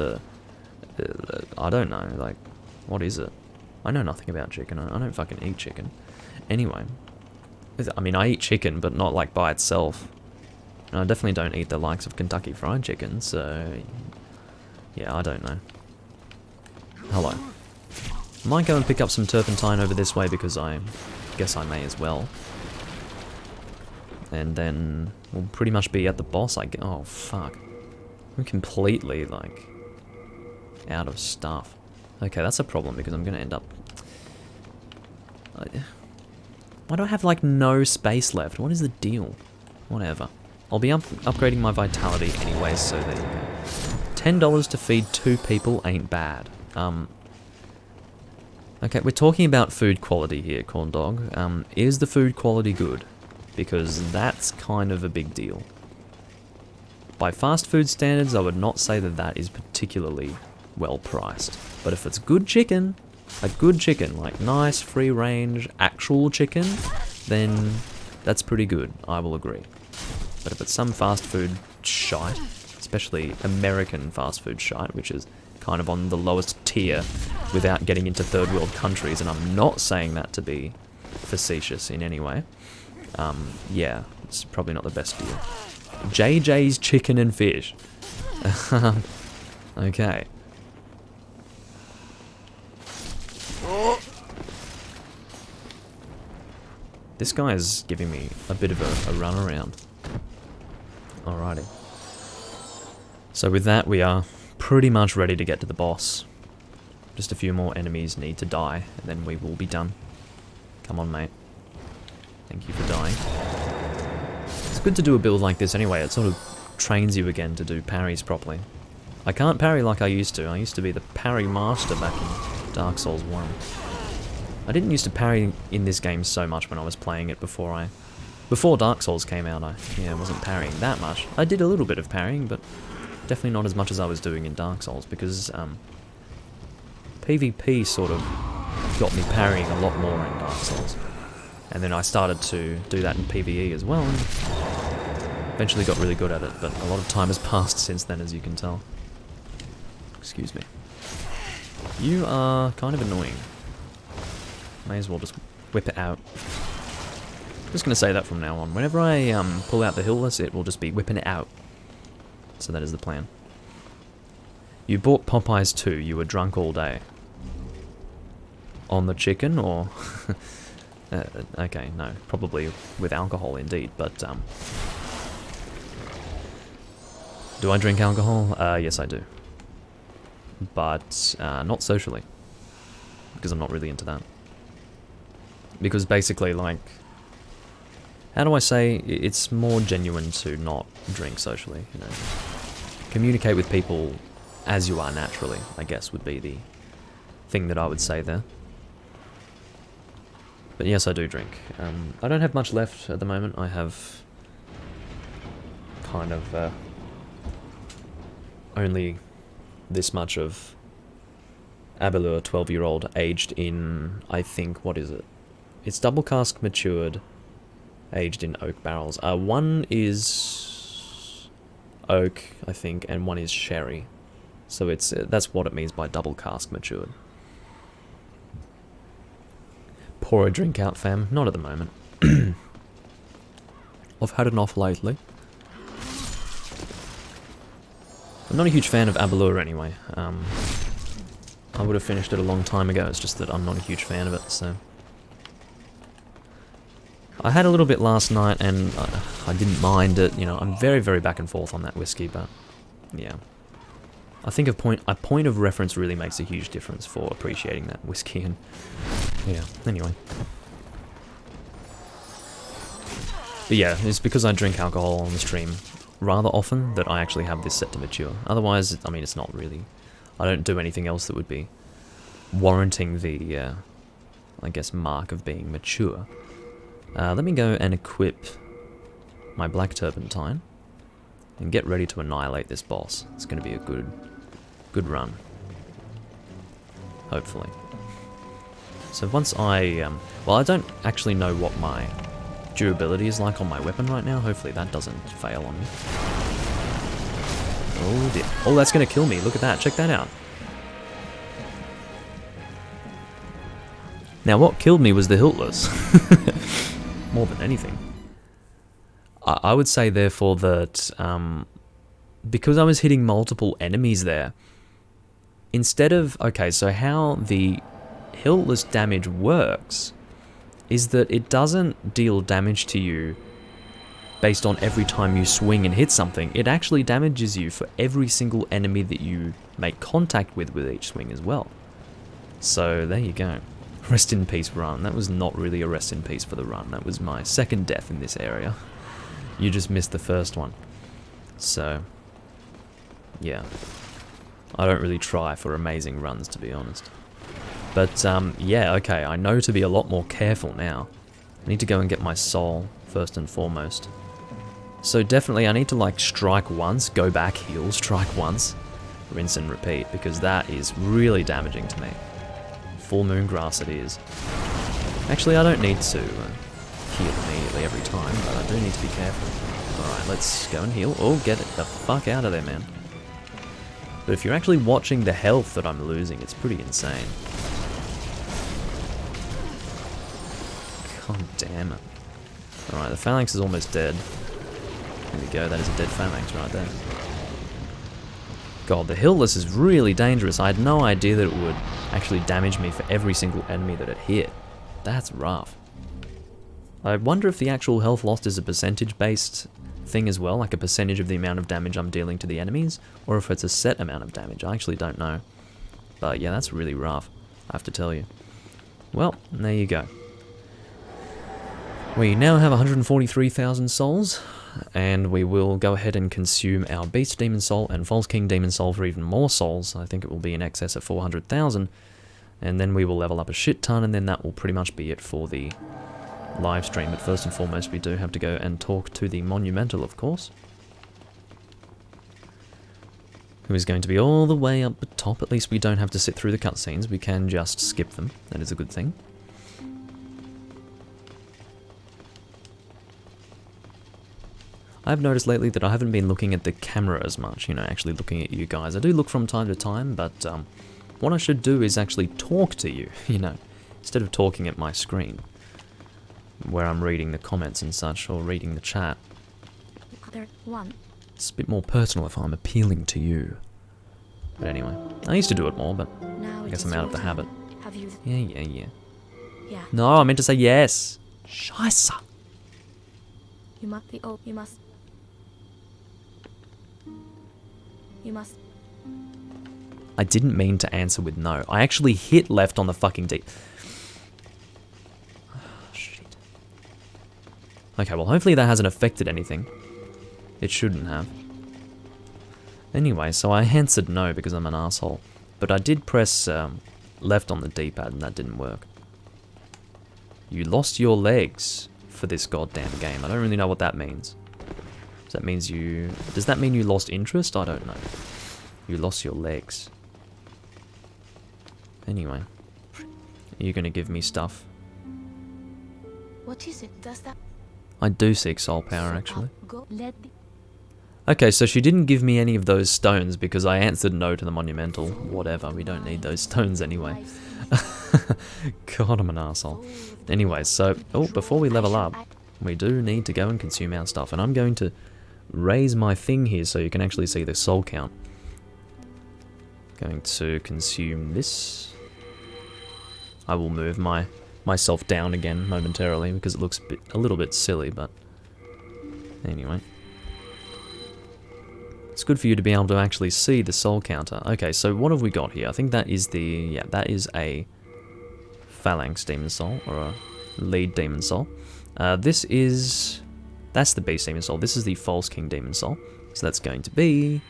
I don't know, like, what is it? I know nothing about chicken. I don't fucking eat chicken. Anyway, I mean, I eat chicken, but not, like, by itself. And I definitely don't eat the likes of Kentucky Fried Chicken, so yeah, I don't know. Hello. Might go and pick up some turpentine over this way because I guess I may as well. And then we'll pretty much be at the boss, I guess. Oh, fuck. I'm completely, like, out of stuff. Okay, that's a problem because I'm going to end up... Why do I have, like, no space left? What is the deal? Whatever. I'll be upgrading my vitality anyways, so there you go. $10 to feed 2 people ain't bad. Okay, we're talking about food quality here, Corn Dog. Is the food quality good? Because that's kind of a big deal. By fast food standards, I would not say that that is particularly well priced. But if it's good chicken, a good chicken, like nice, free range, actual chicken, then that's pretty good, I will agree. But if it's some fast food shite, especially American fast food shite, which is kind of on the lowest tier without getting into third world countries, and I'm not saying that to be facetious in any way, yeah, it's probably not the best deal. JJ's Chicken and Fish. Okay. This guy is giving me a bit of a runaround. Alrighty. So with that, we are pretty much ready to get to the boss. Just a few more enemies need to die, and then we will be done. Come on, mate. Thank you for dying. It's good to do a build like this anyway. It sort of trains you again to do parries properly. I can't parry like I used to. I used to be the parry master back in Dark Souls 1. I didn't used to parry in this game so much when I was playing it before Dark Souls came out. I wasn't parrying that much. I did a little bit of parrying, but definitely not as much as I was doing in Dark Souls, because PvP sort of got me parrying a lot more in Dark Souls. And then I started to do that in PvE as well, and eventually got really good at it, but a lot of time has passed since then, as you can tell. Excuse me. You are kind of annoying. May as well just whip it out. Just gonna say that from now on. Whenever I pull out the hillless, it will just be whipping it out. So that is the plan. You bought Popeyes too. You were drunk all day. On the chicken, or... okay, no. Probably with alcohol indeed, but... Do I drink alcohol? Yes I do. But not socially. Because I'm not really into that. Because basically, like... How do I say? It's more genuine to not drink socially, you know. Communicate with people as you are naturally, I guess, would be the thing that I would say there. But yes, I do drink. I don't have much left at the moment. I have kind of only this much of Abalur 12-year-old aged in, I think, what is it? It's double cask matured, aged in oak barrels. One is oak, I think, and one is sherry. So it's that's what it means by double cask matured. Pour a drink out, fam. Not at the moment. I've had enough lately. I'm not a huge fan of Abalur anyway. I would have finished it a long time ago, it's just that I'm not a huge fan of it, so... I had a little bit last night and I didn't mind it, you know, I'm very, very back and forth on that whiskey, but yeah. I think a point of reference really makes a huge difference for appreciating that whiskey and... yeah, anyway. But yeah, it's because I drink alcohol on the stream rather often that I actually have this set to mature. Otherwise, I mean, it's not really... I don't do anything else that would be warranting the, I guess, mark of being mature. Let me go and equip my black turpentine and get ready to annihilate this boss. It's going to be a good run. Hopefully. So once I, well, I don't actually know what my durability is like on my weapon right now. Hopefully that doesn't fail on me. Oh dear. Oh, that's going to kill me. Look at that. Check that out. Now what killed me was the hiltless. More than anything. I would say therefore that because I was hitting multiple enemies there, instead of... Okay, so how the hiltless damage works is that it doesn't deal damage to you based on every time you swing and hit something. It actually damages you for every single enemy that you make contact with each swing as well. So there you go. Rest in peace run. That was not really a rest in peace for the run. That was my second death in this area. You just missed the first one. So, yeah. I don't really try for amazing runs, to be honest. But, yeah, okay, I know to be a lot more careful now. I need to go and get my soul, first and foremost. So definitely I need to, like, strike once, go back, heal, strike once, rinse and repeat, because that is really damaging to me. Full moon grass it is. Actually, I don't need to heal immediately every time, but I do need to be careful. Alright, let's go and heal. Oh, get it the fuck out of there, man. But if you're actually watching the health that I'm losing, it's pretty insane. God damn it. Alright, the phalanx is almost dead. There we go, that is a dead phalanx right there. God, the hillless is really dangerous. I had no idea that it would actually damage me for every single enemy that it hit. That's rough. I wonder if the actual health lost is a percentage-based thing as well, like a percentage of the amount of damage I'm dealing to the enemies, or if it's a set amount of damage. I actually don't know. But yeah, that's really rough, I have to tell you. Well, there you go. We now have 143,000 souls, and we will go ahead and consume our Beast Demon Soul and False King Demon Soul for even more souls. I think it will be in excess of 400,000, and then we will level up a shit ton, and then that will pretty much be it for the live stream. But first and foremost, we do have to go and talk to the Monumental, of course, who is going to be all the way up the top. At least we don't have to sit through the cutscenes, we can just skip them. That is a good thing. I've noticed lately that I haven't been looking at the camera as much, you know, actually looking at you guys. I do look from time to time, but what I should do is actually talk to you, you know, instead of talking at my screen, where I'm reading the comments and such, or reading the chat. Other one. It's a bit more personal if I'm appealing to you. But anyway, I used to do it more, but Now I guess I'm out of the habit. Have you? Yeah. Yeah. No, I meant to say yes. Scheiße. You must be. Oh, you must. You must. I didn't mean to answer with no. I actually hit left on the fucking D. Oh, shit. Okay, well, hopefully that hasn't affected anything. It shouldn't have. Anyway, so I answered no because I'm an asshole. But I did press left on the D-pad and that didn't work. You lost your legs for this goddamn game. I don't really know what that means. Does that mean you lost interest? I don't know. You lost your legs. Anyway. You're gonna give me stuff. What is it? Does that I do seek soul power, actually. go? Let the Okay, so she didn't give me any of those stones because I answered no to the monumental. Whatever, we don't need those stones anyway. God, I'm an asshole. Anyway, so, oh, before we level up, we do need to go and consume our stuff. And I'm going to raise my thing here so you can actually see the soul count. Going to consume this. I will move myself down again momentarily because it looks a little bit silly, but anyway. It's good for you to be able to actually see the soul counter. Okay, so what have we got here? I think that is the, yeah, that is a phalanx demon soul, or a lead demon soul. That's the beast demon soul. This is the false king demon soul. So that's going to be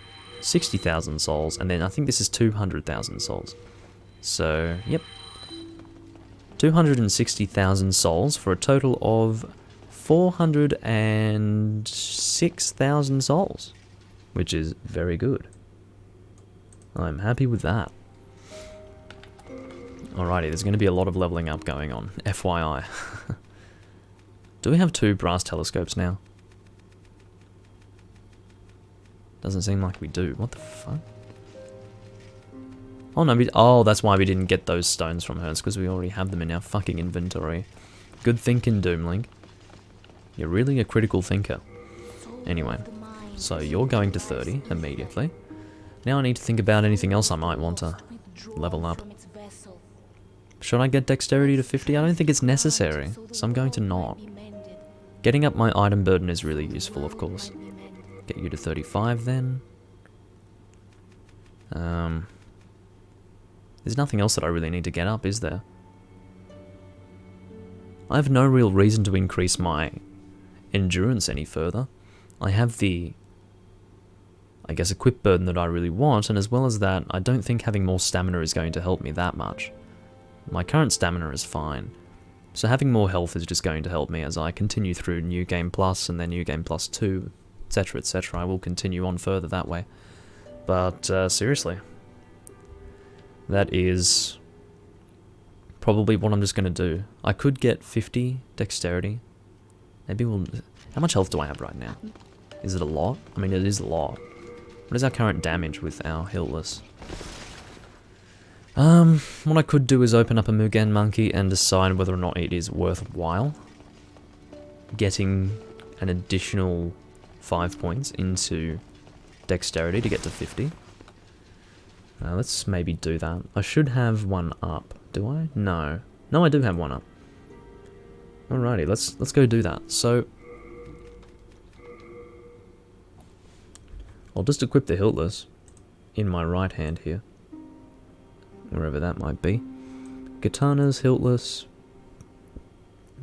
60,000 souls, and then I think this is 200,000 souls. So, yep. 260,000 souls for a total of 406,000 souls. Which is very good. I'm happy with that. Alrighty, there's going to be a lot of leveling up going on, FYI. Do we have 2 brass telescopes now? Doesn't seem like we do. What the fuck? Oh no, oh, that's why we didn't get those stones from her. It's because we already have them in our fucking inventory. Good thinking, Doomling. You're really a critical thinker. Anyway. So you're going to 30 immediately. Now I need to think about anything else I might want to level up. Should I get dexterity to 50? I don't think it's necessary, so I'm going to not. Getting up my item burden is really useful, of course. Get you to 35 then. There's nothing else that I really need to get up, is there? I have no real reason to increase my endurance any further. I have the, I guess, equip burden that I really want, and as well as that, I don't think having more stamina is going to help me that much. My current stamina is fine, so having more health is just going to help me as I continue through New Game Plus and then New Game Plus 2, etc, etc. I will continue on further that way. But, seriously, that is probably what I'm just going to do. I could get 50 dexterity. Maybe we'll... How much health do I have right now? Is it a lot? I mean, it is a lot. What is our current damage with our Hiltless? What I could do is open up a Mugen Monkey and decide whether or not it is worthwhile getting an additional 5 points into dexterity to get to 50. Let's maybe do that. I should have one up. Do I? No. No, I do have one up. Alrighty, let's go do that. So I'll just equip the Hiltless in my right hand here. Wherever that might be. Katanas, Hiltless.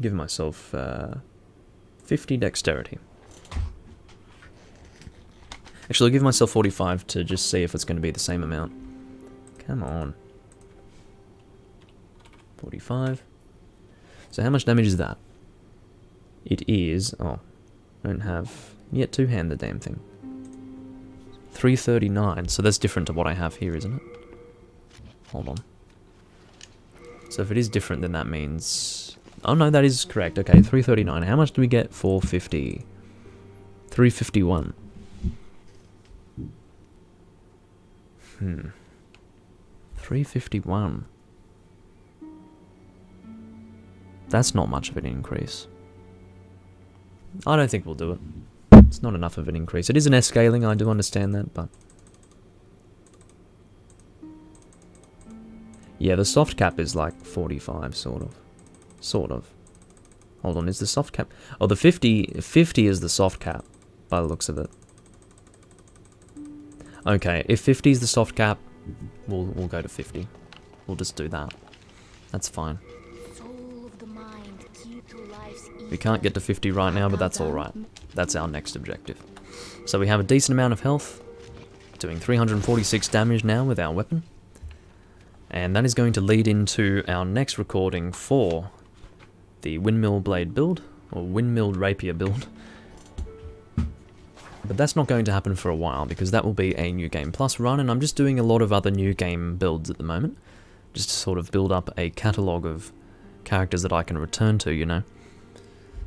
Give myself 50 dexterity. Actually, I'll give myself 45 to just see if it's going to be the same amount. Come on. 45. So how much damage is that? It is... Oh, I don't have... Yet two-hand the damn thing. 339, so that's different to what I have here, isn't it? Hold on. So if it is different, then that means... Oh no, that is correct. Okay, 339. How much do we get for 50? 351. 351. That's not much of an increase. I don't think we'll do it. It's not enough of an increase. It is an S-scaling, I do understand that, but... Yeah, the soft cap is like 45, sort of. Sort of. Hold on, is the soft cap... Oh, the 50 is the soft cap, by the looks of it. Okay, if 50 is the soft cap, we'll go to 50. We'll just do that. That's fine. We can't get to 50 right now, but that's alright. That's our next objective. So we have a decent amount of health. Doing 346 damage now with our weapon. And that is going to lead into our next recording for the Windmill Blade build, or Windmill Rapier build. But that's not going to happen for a while, because that will be a New Game Plus run, and I'm just doing a lot of other New Game builds at the moment. just to sort of build up a catalogue of characters that I can return to, you know.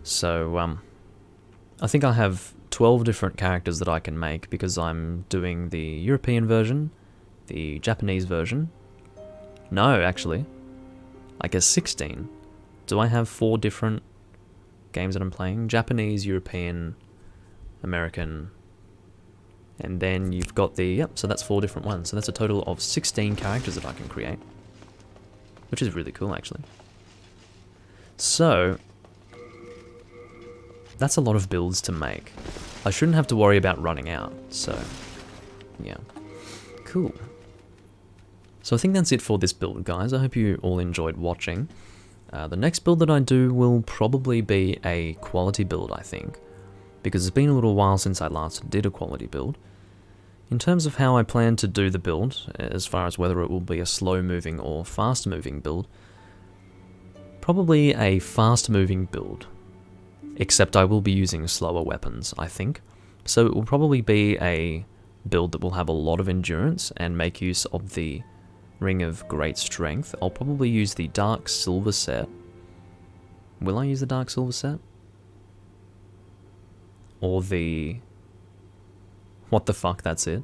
So, I think I have 12 different characters that I can make because I'm doing the European version, the Japanese version. No, actually, I guess 16. Do I have 4 different games that I'm playing? Japanese, European, American, and then you've got the, yep, so that's 4 different ones. So that's a total of 16 characters that I can create, which is really cool, actually. So, that's a lot of builds to make. I shouldn't have to worry about running out, so, yeah. Cool. So I think that's it for this build, guys. I hope you all enjoyed watching. The next build that I do will probably be a quality build, I think, because it's been a little while since I last did a quality build. In terms of how I plan to do the build, as far as whether it will be a slow-moving or fast-moving build, probably a fast-moving build, except I will be using slower weapons, I think. So it will probably be a build that will have a lot of endurance and make use of the Ring of Great Strength. I'll probably use the Dark Silver set. Will I use the Dark Silver set? Or the... What the fuck, that's it?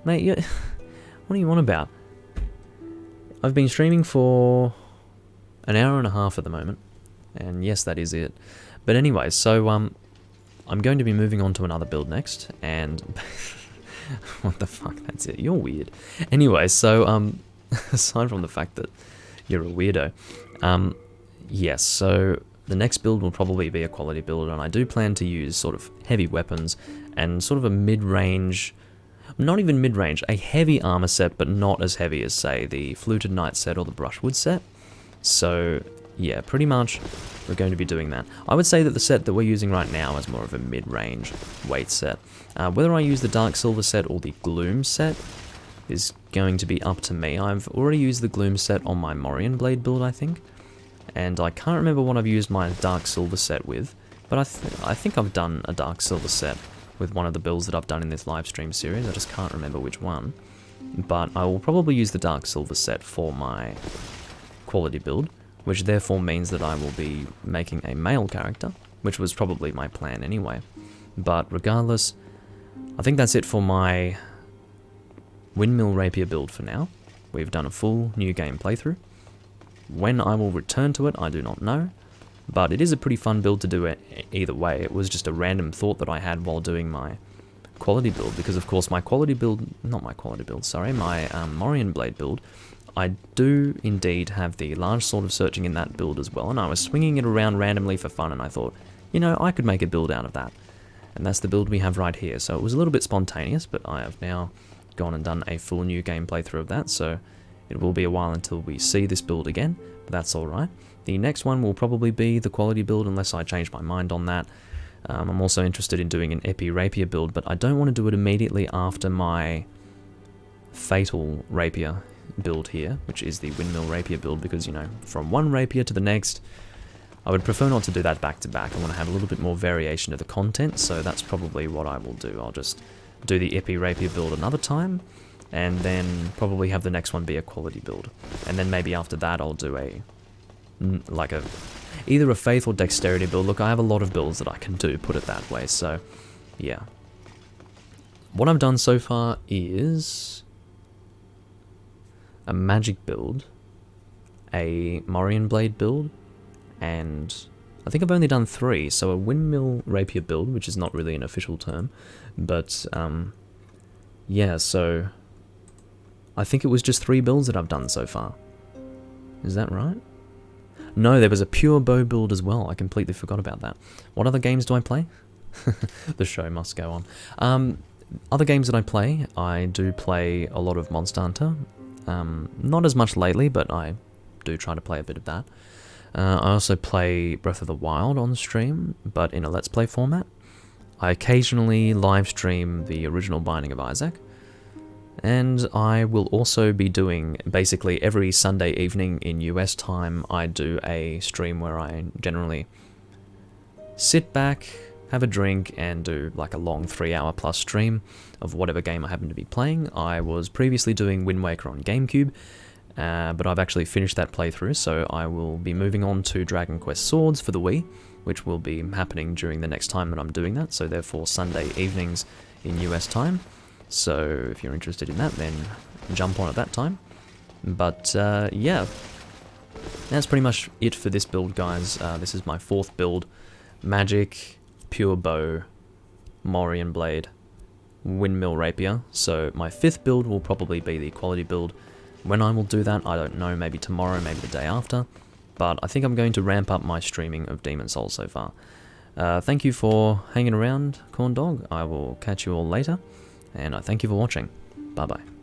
Mate, what do you want about? I've been streaming for an hour and a half at the moment. And yes, that is it. But anyway, so I'm going to be moving on to another build next. And... what the fuck, that's it. You're weird. Anyway, so, aside from the fact that you're a weirdo, yes, so the next build will probably be a quality build, and I do plan to use sort of heavy weapons and sort of a mid-range, not even mid-range, a heavy armor set, but not as heavy as, say, the Fluted Knight set or the Brushwood set. So, yeah, pretty much we're going to be doing that. I would say that the set that we're using right now is more of a mid-range weight set. Whether I use the Dark Silver set or the Gloom set is going to be up to me. I've already used the Gloom set on my Morion Blade build, I think. And I can't remember what I've used my Dark Silver set with, but I think I've done a Dark Silver set with one of the builds that I've done in this live stream series. I just can't remember which one. But I will probably use the Dark Silver set for my quality build, which therefore means that I will be making a male character, which was probably my plan anyway. But regardless, I think that's it for my Windmill Rapier build for now. We've done a full new game playthrough. When I will return to it, I do not know, but it is a pretty fun build to do it either way. It was just a random thought that I had while doing my quality build, because of course my quality build, not my quality build, sorry, my Morion Blade build, I do indeed have the large sword of searching in that build as well, and I was swinging it around randomly for fun, and I thought, you know, I could make a build out of that. And that's the build we have right here. So it was a little bit spontaneous, but I have now gone and done a full new game playthrough of that, so it will be a while until we see this build again, but that's alright. The next one will probably be the quality build unless I change my mind on that. I'm also interested in doing an Epi Rapier build, but I don't want to do it immediately after my Fatal Rapier build here, which is the Windmill Rapier build, because, you know, from one Rapier to the next, I would prefer not to do that back to back. I want to have a little bit more variation of the content, so that's probably what I will do. I'll just do the Epi Rapier build another time, and then probably have the next one be a quality build. And then maybe after that I'll do either a faith or dexterity build. Look, I have a lot of builds that I can do, put it that way, so yeah. What I've done so far is a magic build, a Morion Blade build, and I think I've only done 3, so a Windmill Rapier build, which is not really an official term, but yeah, so I think it was just 3 builds that I've done so far. Is that right? No, there was a pure bow build as well. I completely forgot about that. What other games do I play? The show must go on. Other games that I do play a lot of Monster Hunter. Not as much lately, but I do try to play a bit of that. I also play Breath of the Wild on stream, but in a Let's Play format. I occasionally live stream the original Binding of Isaac. And I will also be doing, basically every Sunday evening in US time, I do a stream where I generally sit back, have a drink, and do like a long 3-hour plus stream of whatever game I happen to be playing. I was previously doing Wind Waker on GameCube, but I've actually finished that playthrough, so I will be moving on to Dragon Quest Swords for the Wii, which will be happening during the next time that I'm doing that, so therefore Sunday evenings in US time. So if you're interested in that, then jump on at that time. But yeah, that's pretty much it for this build, guys. This is my 4th build: Magic, Pure Bow, Morian Blade, Windmill Rapier. So my 5th build will probably be the quality build. When I will do that, I don't know, maybe tomorrow, maybe the day after. But I think I'm going to ramp up my streaming of Demon Souls so far. Thank you for hanging around, Corn Dog. I will catch you all later, and I thank you for watching. Bye bye.